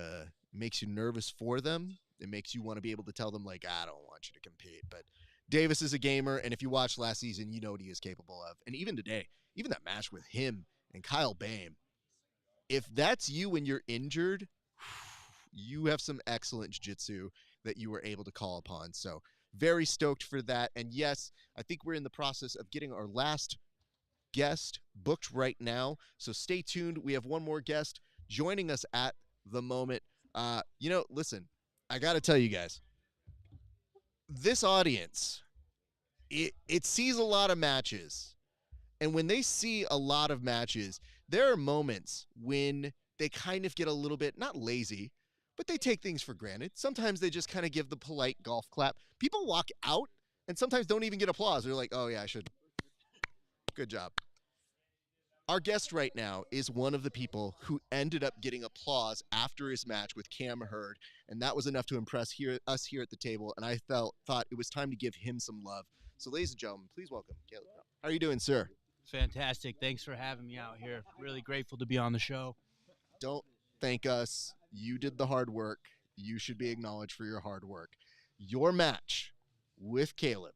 A: makes you nervous for them. It makes you want to be able to tell them, like, I don't want you to compete. But Davis is a gamer, and if you watched last season, you know what he is capable of. And even today, even that match with him and Kyle Bame, if that's you when you're injured, you have some excellent jiu-jitsu that you were able to call upon. So very stoked for that. And yes, I think we're in the process of getting our last guest booked right now. So stay tuned. We have one more guest joining us at the moment. Listen, I got to tell you guys, this audience, it sees a lot of matches. And when they see a lot of matches, there are moments when they kind of get a little bit, not lazy, but they take things for granted. Sometimes they just kind of give the polite golf clap. People walk out and sometimes don't even get applause. They're like, oh, yeah, I should. Good job. Our guest right now is one of the people who ended up getting applause after his match with Cam Hurd, and that was enough to impress us here at the table, and I thought it was time to give him some love. So, ladies and gentlemen, please welcome Caleb. How are you doing, sir?
F: Fantastic. Thanks for having me out here. Really grateful to be on the show.
A: Don't thank us. You did the hard work. You should be acknowledged for your hard work. Your match with Caleb,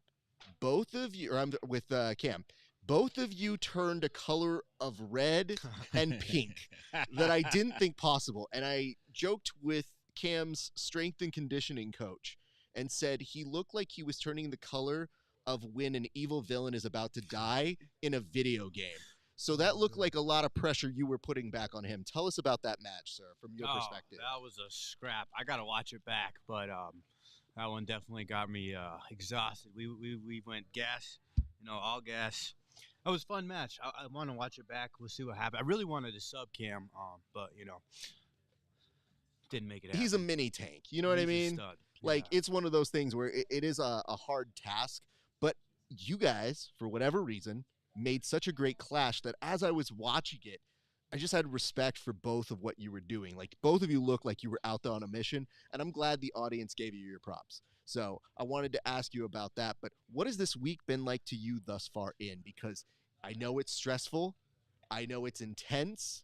A: both of you, or I'm with Cam, both of you turned a color of red and pink that I didn't think possible. And I joked with Cam's strength and conditioning coach and said he looked like he was turning the color of when an evil villain is about to die in a video game. So that looked like a lot of pressure you were putting back on him. Tell us about that match, sir, from your perspective.
F: That was a scrap. I got to watch it back, but that one definitely got me exhausted. We went gas, all gas. That was a fun match. I want to watch it back. We'll see what happens. I really wanted to sub Cam, but, didn't make it happen.
A: He's a mini tank. You know what I mean? Like, it's one of those things where it is a hard task, but you guys, for whatever reason, made such a great clash that as I was watching it, I just had respect for both of what you were doing. Like, both of you looked like you were out there on a mission, and I'm glad the audience gave you your props. So I wanted to ask you about that, but what has this week been like to you thus far in? Because I know it's stressful. I know it's intense.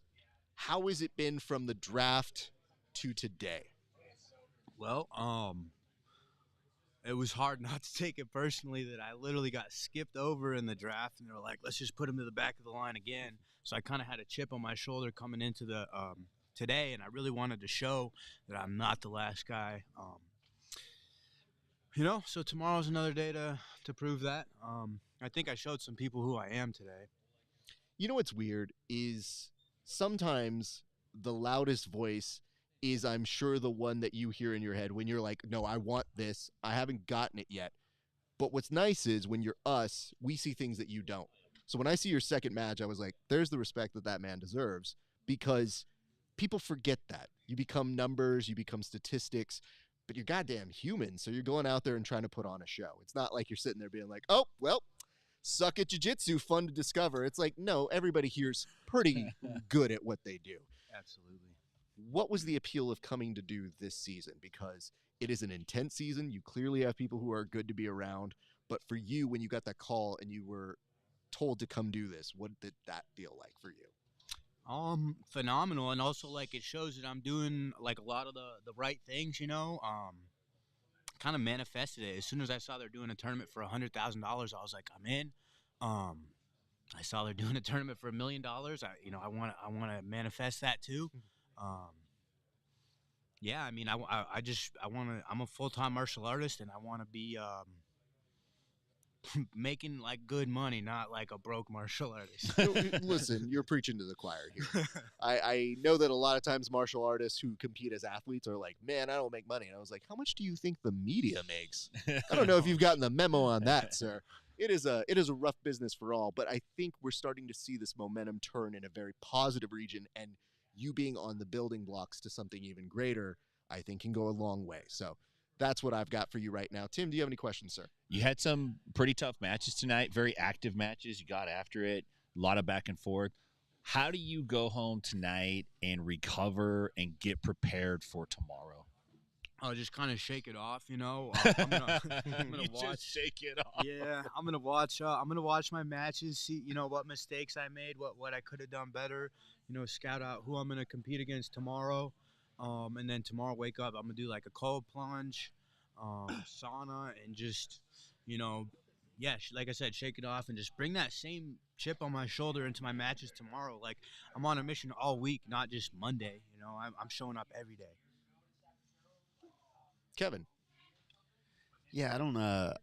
A: How has it been from the draft to today?
F: Well, it was hard not to take it personally that I literally got skipped over in the draft, and they were like, let's just put him to the back of the line again. So I kind of had a chip on my shoulder coming into the today, and I really wanted to show that I'm not the last guy. So tomorrow's another day to prove that. I think I showed some people who I am today.
A: You know what's weird is sometimes the loudest voice is, I'm sure, the one that you hear in your head when you're like, no, I want this. I haven't gotten it yet. But what's nice is when you're us, we see things that you don't. So when I see your second match, I was like, there's the respect that man deserves, because people forget that. You become numbers, you become statistics, but you're goddamn human. So you're going out there and trying to put on a show. It's not like you're sitting there being like, oh, well, suck at jiu-jitsu, fun to discover. It's like, no, everybody here's pretty good at what they do.
F: Absolutely.
A: What was the appeal of coming to do this season? Because it is an intense season. You clearly have people who are good to be around. But for you, when you got that call and you were told to come do this, what did that feel like for you?
F: Phenomenal. And also, like, it shows that I'm doing, like, a lot of the right things, kind of manifested it. As soon as I saw they're doing a tournament for $100,000, I was like, I'm in. I saw they're doing a tournament for $1 million. I want to manifest that too. Yeah, I mean, I want to. I'm a full-time martial artist, and I want to be making like good money, not like a broke martial artist.
A: Listen, you're preaching to the choir here. I know that a lot of times martial artists who compete as athletes are like, man, I don't make money. And I was like, how much do you think the media makes? I don't know if you've gotten the memo on that, sir. It is a rough business for all, but I think we're starting to see this momentum turn in a very positive region, and you being on the building blocks to something even greater, I think can go a long way. So that's what I've got for you right now. Tim, do you have any questions, sir?
B: You had some pretty tough matches tonight, very active matches. You got after it, a lot of back and forth. How do you go home tonight and recover and get prepared for tomorrow?
F: I'll just kind of shake it off, I'm gonna
B: You
F: watch.
B: just shake it off.
F: Yeah, I'm gonna watch. I'm gonna watch my matches, see what mistakes I made, what I could have done better. Scout out who I'm gonna compete against tomorrow, and then tomorrow wake up. I'm gonna do like a cold plunge, sauna, and just like I said, shake it off and just bring that same chip on my shoulder into my matches tomorrow. Like I'm on a mission all week, not just Monday. I'm showing up every day.
A: Kevin.
C: Yeah, I don't. I'm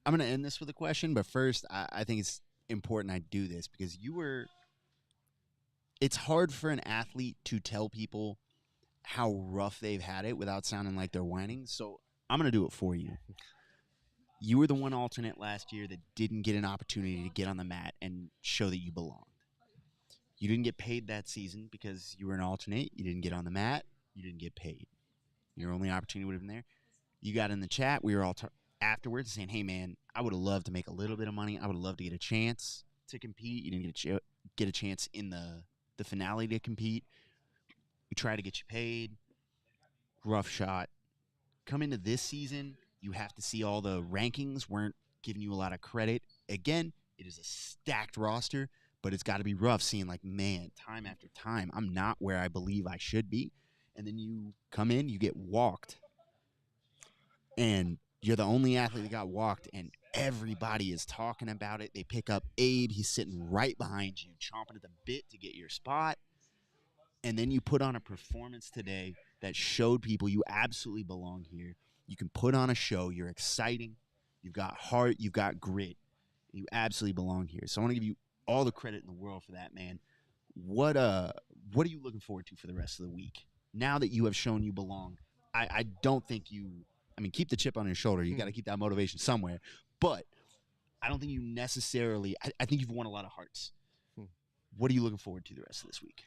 C: gonna end this with a question, but first, I think it's important I do this because It's hard for an athlete to tell people how rough they've had it without sounding like they're whining. So I'm gonna do it for you. You were the one alternate last year that didn't get an opportunity to get on the mat and show that you belonged. You didn't get paid that season because you were an alternate. You didn't get on the mat. You didn't get paid. Your only opportunity would have been there. You got in the chat. We were all afterwards saying, hey, man, I would have loved to make a little bit of money. I would have loved to get a chance to compete. You didn't get a chance in the finale to compete. We tried to get you paid. Rough shot. Come into this season, you have to see all the rankings weren't giving you a lot of credit. Again, it is a stacked roster, but it's got to be rough seeing like, man, time after time, I'm not where I believe I should be. And then you come in, you get walked. And you're the only athlete that got walked, and everybody is talking about it. They pick up Abe. He's sitting right behind you, chomping at the bit to get your spot. And then you put on a performance today that showed people you absolutely belong here. You can put on a show. You're exciting. You've got heart. You've got grit. You absolutely belong here. So I want to give you all the credit in the world for that, man. What are you looking forward to for the rest of the week? Now that you have shown you belong, I don't think you – I mean, keep the chip on your shoulder. You got to keep that motivation somewhere. But I don't think you necessarily – I think you've won a lot of hearts. What are you looking forward to the rest of this week?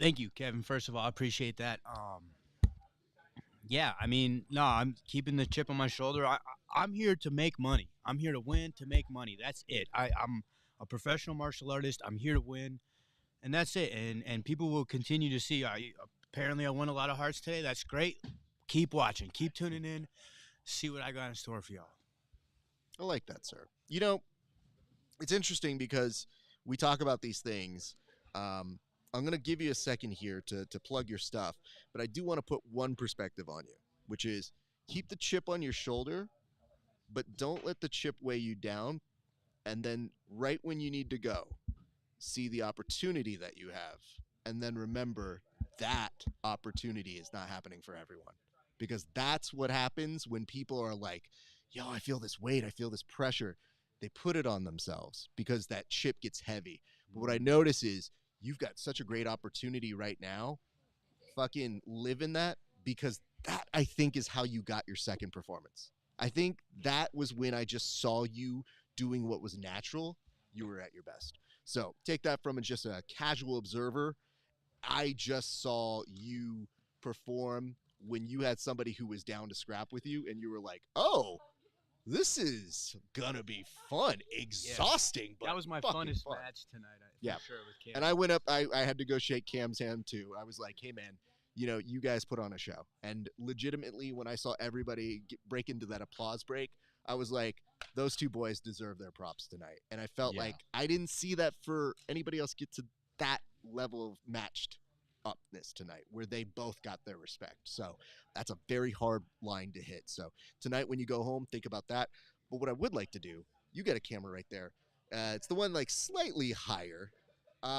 F: Thank you, Kevin. First of all, I appreciate that. Yeah, I mean, no, I'm keeping the chip on my shoulder. I'm here to make money. I'm here to win, to make money. That's it. I'm a professional martial artist. I'm here to win, and that's it. And people will continue to see. Apparently, I won a lot of hearts today. That's great. Keep watching. Keep tuning in. See what I got in store for y'all.
A: I like that, sir. It's interesting because we talk about these things. I'm going to give you a second here to plug your stuff, but I do want to put one perspective on you, which is keep the chip on your shoulder, but don't let the chip weigh you down. And then right when you need to go, see the opportunity that you have. And then remember that opportunity is not happening for everyone, because that's what happens when people are like, yo, I feel this weight. I feel this pressure. They put it on themselves because that chip gets heavy. But what I notice is you've got such a great opportunity right now. Fucking live in that, because that, I think, is how you got your second performance. I think that was when I just saw you doing what was natural. You were at your best. So take that from just a casual observer. I just saw you perform when you had somebody who was down to scrap with you, and you were like, oh, this is gonna be fun, exhausting, but
F: that was my funnest match tonight. For sure, with Cam.
A: And I went up. I had to go shake Cam's hand too. I was like, "Hey, man, you guys put on a show." And legitimately, when I saw everybody break into that applause break, I was like, "Those two boys deserve their props tonight." And I felt like I didn't see that for anybody else get to that level of matched upness tonight, where they both got their respect. So that's a very hard line to hit. So tonight when you go home, think about that. But what I would like to do, you got a camera right there. It's the one like slightly higher.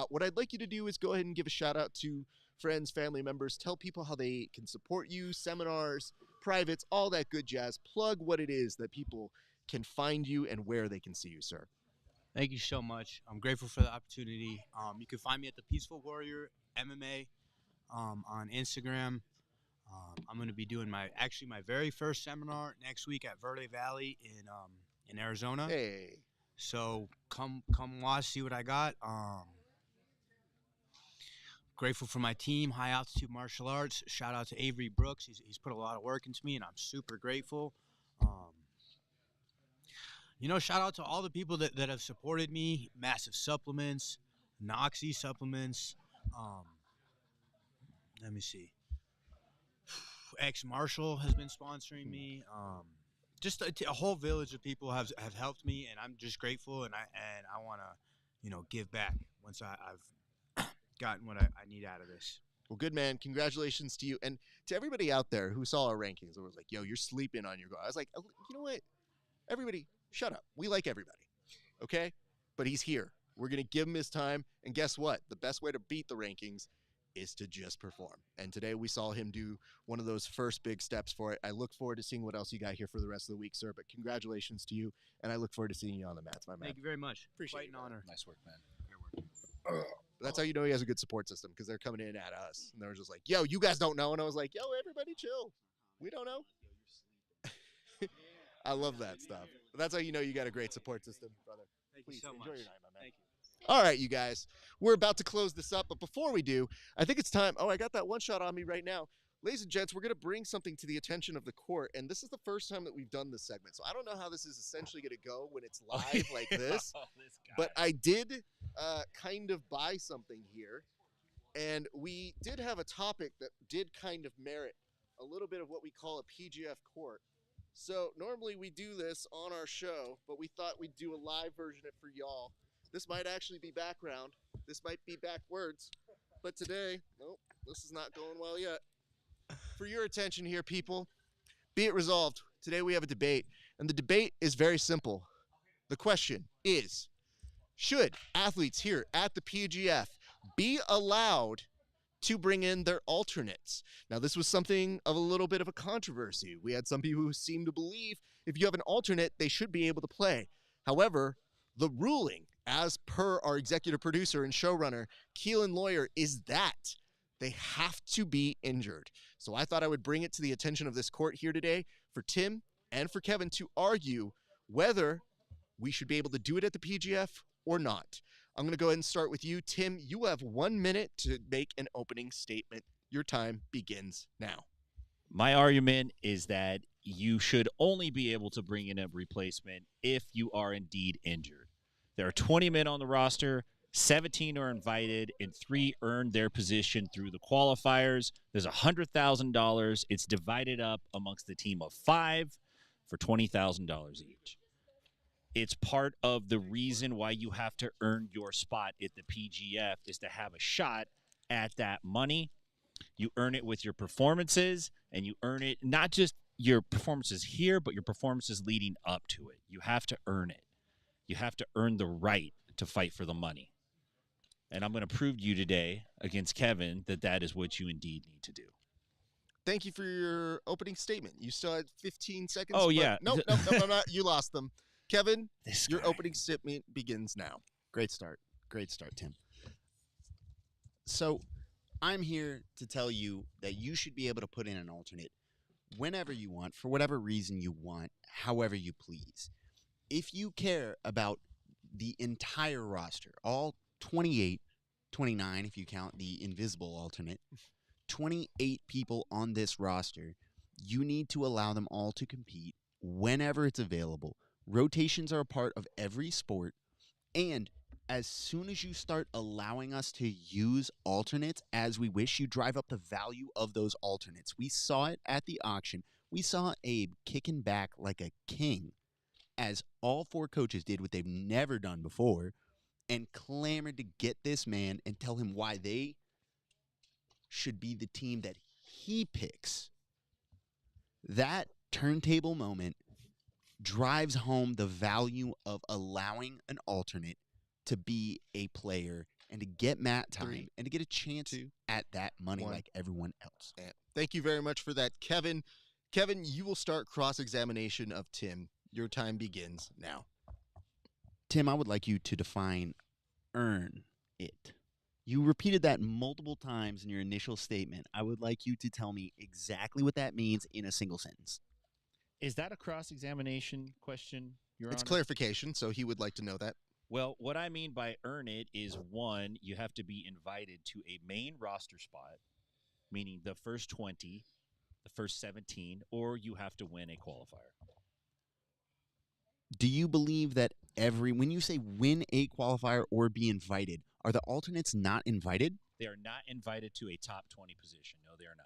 A: What I'd like you to do is go ahead and give a shout out to friends, family members. Tell people how they can support you, seminars, privates, all that good jazz. Plug what it is that people can find you and where they can see you, sir.
F: Thank you so much. I'm grateful for the opportunity. You can find me at the Peaceful Warrior MMA on Instagram. I'm going to be doing my very first seminar next week at Verde Valley in Arizona.
A: Hey.
F: So come watch, see what I got. Grateful for my team, High Altitude Martial Arts. Shout out to Avery Brooks. He's put a lot of work into me, and I'm super grateful. Shout out to all the people that have supported me. Massive Supplements, Noxy Supplements. Let me see. Ex Marshall has been sponsoring me. Just a whole village of people have helped me, and I'm just grateful. And I want to, give back once I've gotten what I need out of this.
A: Well, good, man. Congratulations to you. And to everybody out there who saw our rankings and was like, yo, you're sleeping on your goal. I was like, oh, you know what? Everybody, shut up. We like everybody, okay? But he's here. We're going to give him his time. And guess what? The best way to beat the rankings is to just perform. And today we saw him do one of those first big steps for it. I look forward to seeing what else you got here for the rest of the week, sir. But congratulations to you. And I look forward to seeing you on the mats, my man.
F: Thank you very much.
A: Appreciate
F: Quite an honor.
B: Nice work, man.
A: That's how you know he has a good support system, because they're coming in at us. And they're just like, yo, you guys don't know. And I was like, yo, everybody chill. We don't know. I love that stuff. But that's how you know you got a great support system, brother.
F: Thank
A: Please
F: you so
A: enjoy
F: much.
A: your night, my man.
F: Thank you.
A: All right, you guys. We're about to close this up. But before we do, I think it's time. Oh, I got that one shot on me right now. Ladies and gents, we're going to bring something to the attention of the court. And this is the first time that we've done this segment. So I don't know how this is essentially going to go when it's live like this. But I did kind of buy something here. And we did have a topic that did kind of merit a little bit of what we call a PGF court. So normally we do this on our show, but we thought we'd do a live version of it for y'all. This might actually be background. This might be backwards. But today, nope, this is not going well yet. For your attention here, people, be it resolved. Today we have a debate, and the debate is very simple. The question is, should athletes here at the PGF be allowed to bring in their alternates? Now, this was something of a little bit of a controversy. We had some people who seem to believe if you have an alternate, they should be able to play. However, the ruling, as per our executive producer and showrunner, Keelan Lawyer, is that they have to be injured. So I thought I would bring it to the attention of this court here today for Tim and for Kevin to argue whether we should be able to do it at the PGF or not. I'm going to go ahead and start with you. Tim, you have 1 minute to make an opening statement. Your time begins now.
B: My argument is that you should only be able to bring in a replacement if you are indeed injured. There are 20 men on the roster, 17 are invited, and 3 earned their position through the qualifiers. There's $100,000. It's divided up amongst the team of 5 for $20,000 each. It's part of the reason why you have to earn your spot at the PGF is to have a shot at that money. You earn it with your performances, and you earn it not just your performances here, but your performances leading up to it. You have to earn it. You have to earn the right to fight for the money. And I'm going to prove to you today against Kevin that that is what you indeed need to do.
A: Thank you for your opening statement. You still had 15 seconds.
B: Oh, yeah.
A: Nope, you lost them. Kevin, your opening statement begins now.
C: Great start. Great start, Tim. So I'm here to tell you that you should be able to put in an alternate whenever you want, for whatever reason you want, however you please. If you care about the entire roster, all 28, 29 if you count the invisible alternate, 28 people on this roster, you need to allow them all to compete whenever it's available. Rotations are a part of every sport, and as soon as you start allowing us to use alternates as we wish, you drive up the value of those alternates. We saw it at the auction. We saw Abe kicking back like a king as all 4 coaches did what they've never done before and clamored to get this man and tell him why they should be the team that he picks. That turntable moment drives home the value of allowing an alternate to be a player and to get mat time
A: 3,
C: and to get a chance
A: 2,
C: at that money
A: 1.
C: like everyone else.
A: And thank you very much for that, Kevin. Kevin, you will start cross-examination of Tim. Your time begins now.
C: Tim, I would like you to define earn it. You repeated that multiple times in your initial statement. I would like you to tell me exactly what that means in a single sentence.
B: Is that a cross-examination question, Your
A: It's
B: Honor?
A: clarification, so he would like to know that.
B: Well, what I mean by earn it is, one, you have to be invited to a main roster spot, meaning the first 20, the first 17, or you have to win a qualifier.
C: Do you believe that when you say win a qualifier or be invited, are the alternates not invited?
B: They are not invited to a top 20 position. No, they are not.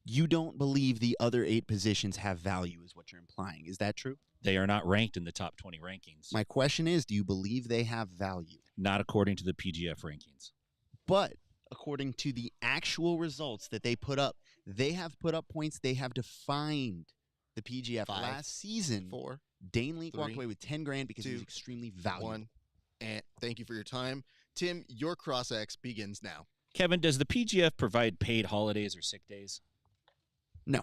C: You don't believe the other 8 positions have value, is what you're implying. Is that true?
B: They are not ranked in the top 20 rankings.
C: My question is, do you believe they have value?
B: Not according to the PGF rankings.
C: But according to the actual results that they put up, they have put up points. They have defined the PGF
A: 5,
C: last season.
A: 4,
C: Dane Leak walked
A: 3,
C: away with 10 grand because he was
A: 2,
C: extremely valuable.
A: 1. And thank you for your time. Tim, your cross-ex begins now.
B: Kevin, does the PGF provide paid holidays or sick days?
C: No.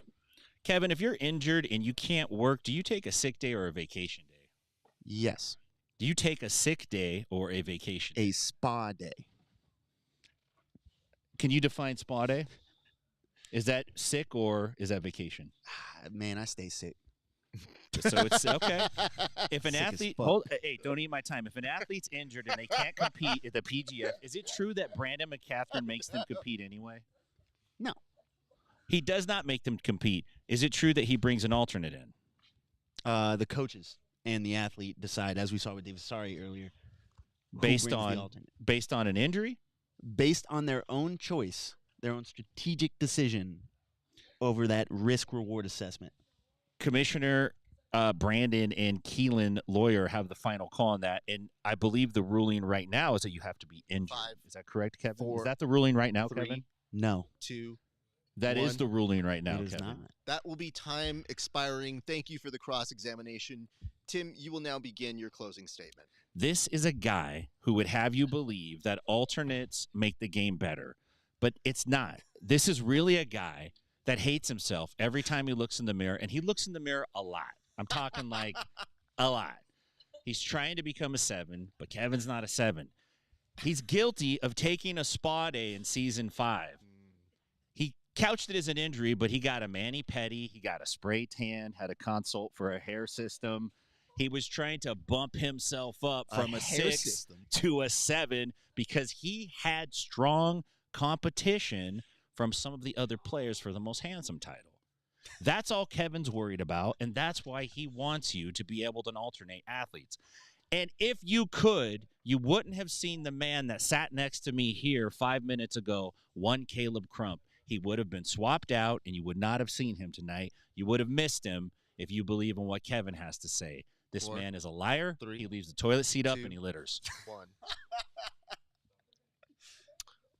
B: Kevin, if you're injured and you can't work, do you take a sick day or a vacation day?
C: Yes.
B: Do you take a sick day or a vacation day?
C: A spa day.
B: Can you define spa day? Is that sick or is that vacation?
C: Man, I stay sick.
B: So it's okay. If an
C: Sick as
B: athlete,
C: fuck.
B: hey, don't eat my time. If an athlete's injured and they can't compete at the PGF, is it true that Brandon McCaffrey makes them compete anyway?
C: No.
B: He does not make them compete. Is it true that he brings an alternate in?
C: The coaches and the athlete decide, as we saw with David Sari earlier, who
B: Based
C: brings the
B: on
C: alternate.
B: based on an injury?
C: Based on their own choice, their own strategic decision over that risk-reward assessment.
B: Commissioner Brandon and Keelan Lawyer have the final call on that, and I believe the ruling right now is that you have to be injured.
A: 5,
B: Is that correct, Kevin?
A: 4,
B: is that the ruling right now,
A: 3,
B: Kevin?
C: No,
A: 2.
B: That is
A: 1.
B: the ruling right now,
C: it is
B: Kevin.
C: not.
A: That will be time expiring. Thank you for the cross-examination. Tim, you will now begin your closing statement.
B: This is a guy who would have you believe that alternates make the game better, but it's not. This is really a guy that hates himself every time he looks in the mirror, and he looks in the mirror a lot. I'm talking like a lot. He's trying to become a 7, but Kevin's not a 7. He's guilty of taking a spa day in season 5. He couched it as an injury, but he got a mani-pedi, he got a spray tan, had a consult for a hair system. He was trying to bump himself up from a
A: hair
B: 6
A: system.
B: to a 7 because he had strong competition from some of the other players for the most handsome title. That's all Kevin's worried about, and that's why he wants you to be able to alternate athletes. And if you could, you wouldn't have seen the man that sat next to me here 5 minutes ago, one Caleb Crump. He would have been swapped out, and you would not have seen him tonight. You would have missed him if you believe in what Kevin has to say. This
A: 4,
B: man is a liar.
A: 3,
B: He leaves the toilet seat up,
A: 2,
B: and he litters.
A: 1.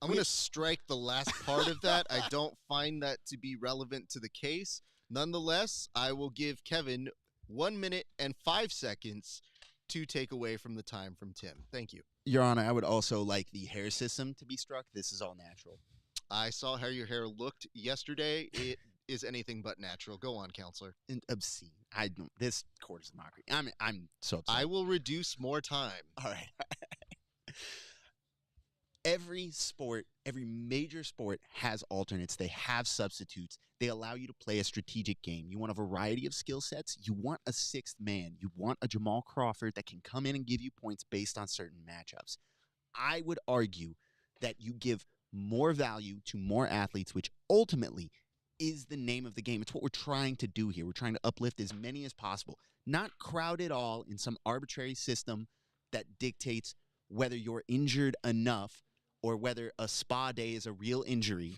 A: I'm going to strike the last part of that. I don't find that to be relevant to the case. Nonetheless, I will give Kevin 1 minute and 5 seconds to take away from the time from Tim. Thank you.
C: Your Honor, I would also like the hair system to be struck. This is all natural.
A: I saw how your hair looked yesterday. It is anything but natural. Go on, counselor.
C: And obscene. This court is a mockery. I'm so upset.
A: I will reduce more time.
C: All right. Every sport, every major sport has alternates. They have substitutes. They allow you to play a strategic game. You want a variety of skill sets. You want a 6th man. You want a Jamal Crawford that can come in and give you points based on certain matchups. I would argue that you give more value to more athletes, which ultimately is the name of the game. It's what we're trying to do here. We're trying to uplift as many as possible, not crowd it all in some arbitrary system that dictates whether you're injured enough or whether a spa day is a real injury.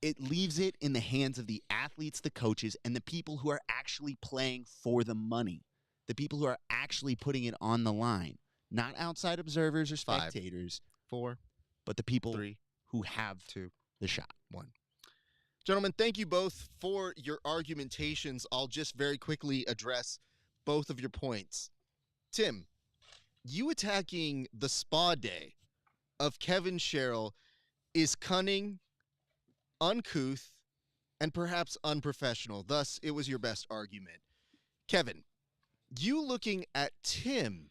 C: It leaves it in the hands of the athletes, the coaches, and the people who are actually playing for the money, the people who are actually putting it on the line, not outside observers or
A: 5,
C: spectators,
A: 4,
C: but the people
A: 3,
C: who have
A: 2,
C: the shot.
A: 1. Gentlemen, thank you both for your argumentations. I'll just very quickly address both of your points. Tim, you attacking the spa day of Kevin Sherrill is cunning, uncouth, and perhaps unprofessional. Thus, it was your best argument. Kevin, you looking at Tim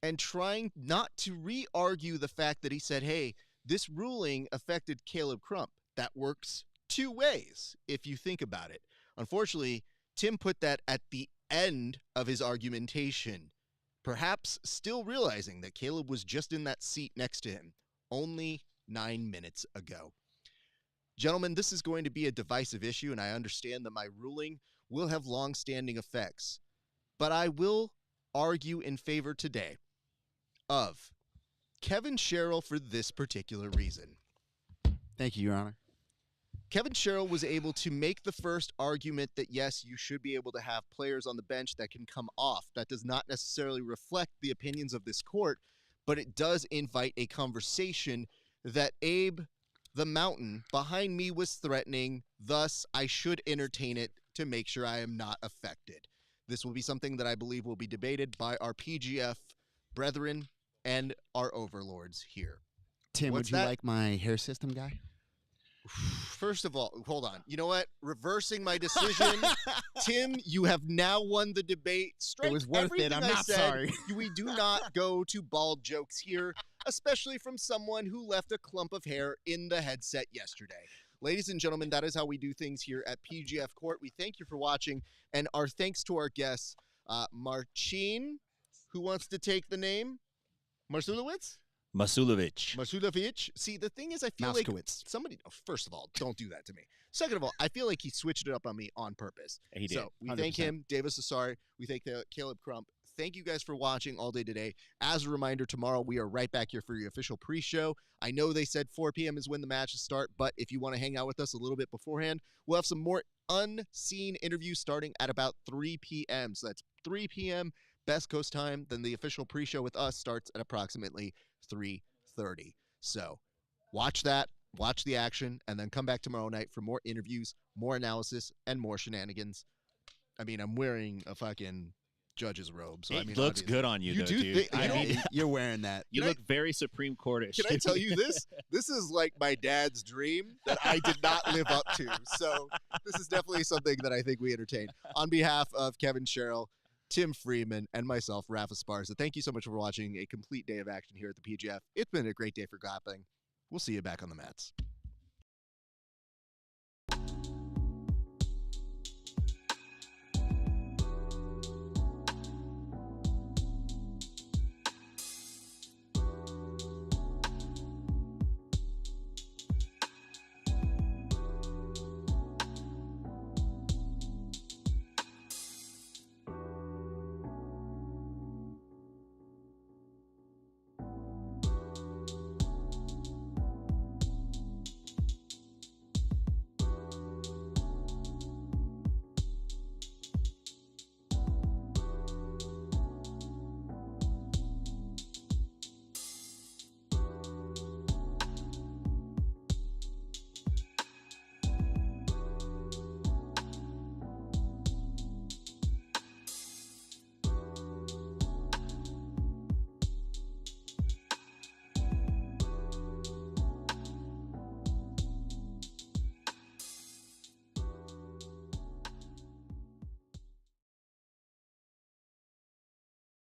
A: and trying not to re-argue the fact that he said, hey, this ruling affected Caleb Crump. That works two ways if you think about it. Unfortunately, Tim put that at the end of his argumentation, perhaps still realizing that Caleb was just in that seat next to him only 9 minutes ago. Gentlemen, this is going to be a divisive issue, and I understand that my ruling will have long-standing effects. But I will argue in favor today of Kevin Sherrill for this particular reason.
C: Thank you, Your Honor.
A: Kevin Sherrill was able to make the first argument that, yes, you should be able to have players on the bench that can come off. That does not necessarily reflect the opinions of this court, but it does invite a conversation that Abe the Mountain behind me was threatening. Thus, I should entertain it to make sure I am not affected. This will be something that I believe will be debated by our PGF brethren and our overlords here.
C: Tim,
A: What's
C: would you
A: that?
C: like my hair system guy?
A: First of all, hold on. You know what? Reversing my decision. Tim, you have now won the debate. Strike
C: It was worth it.
A: everything
C: I'm
A: I
C: not
A: said.
C: sorry.
A: We do not go to bald jokes here, especially from someone who left a clump of hair in the headset yesterday. Ladies and gentlemen, that is how we do things here at PGF Court. We thank you for watching, and our thanks to our guests, Marcin, who wants to take the name? Marsulowicz?
B: Masulovic.
A: Masulovic. See, the thing is, I feel like
C: Mauskowitz.
A: somebody. Oh, first of all, don't do that to me. Second of all, I feel like he switched it up on me on purpose.
B: He did.
A: So we thank
C: 100%.
A: him, Davis Asari. We thank Caleb Crump. Thank you guys for watching all day today. As a reminder, tomorrow we are right back here for your official pre-show. I know they said 4 p.m. is when the matches start, but if you want to hang out with us a little bit beforehand, we'll have some more unseen interviews starting at about 3 p.m. So that's 3 p.m. Best Coast time. Then the official pre-show with us starts at approximately 3:30. So watch that, watch the action, and then come back tomorrow night for more interviews, more analysis, and more shenanigans. I mean, I'm wearing a fucking judge's robe, so
B: It
A: I mean,
B: looks
A: obviously-
B: good on you,
A: You
B: though,
A: do
B: dude.
A: think-
B: I
A: you know-
B: mean,
C: You're wearing that.
B: you
A: Can I-
B: look very Supreme Courtish.
A: Can I tell you this? This is like my dad's dream that I did not live up to. So this is definitely something that I think we entertain. On behalf of Kevin Sherrill, Tim Freeman, and myself, Rafa Sparza, thank you so much for watching a complete day of action here at the PGF. It's been a great day for grappling. We'll see you back on the mats.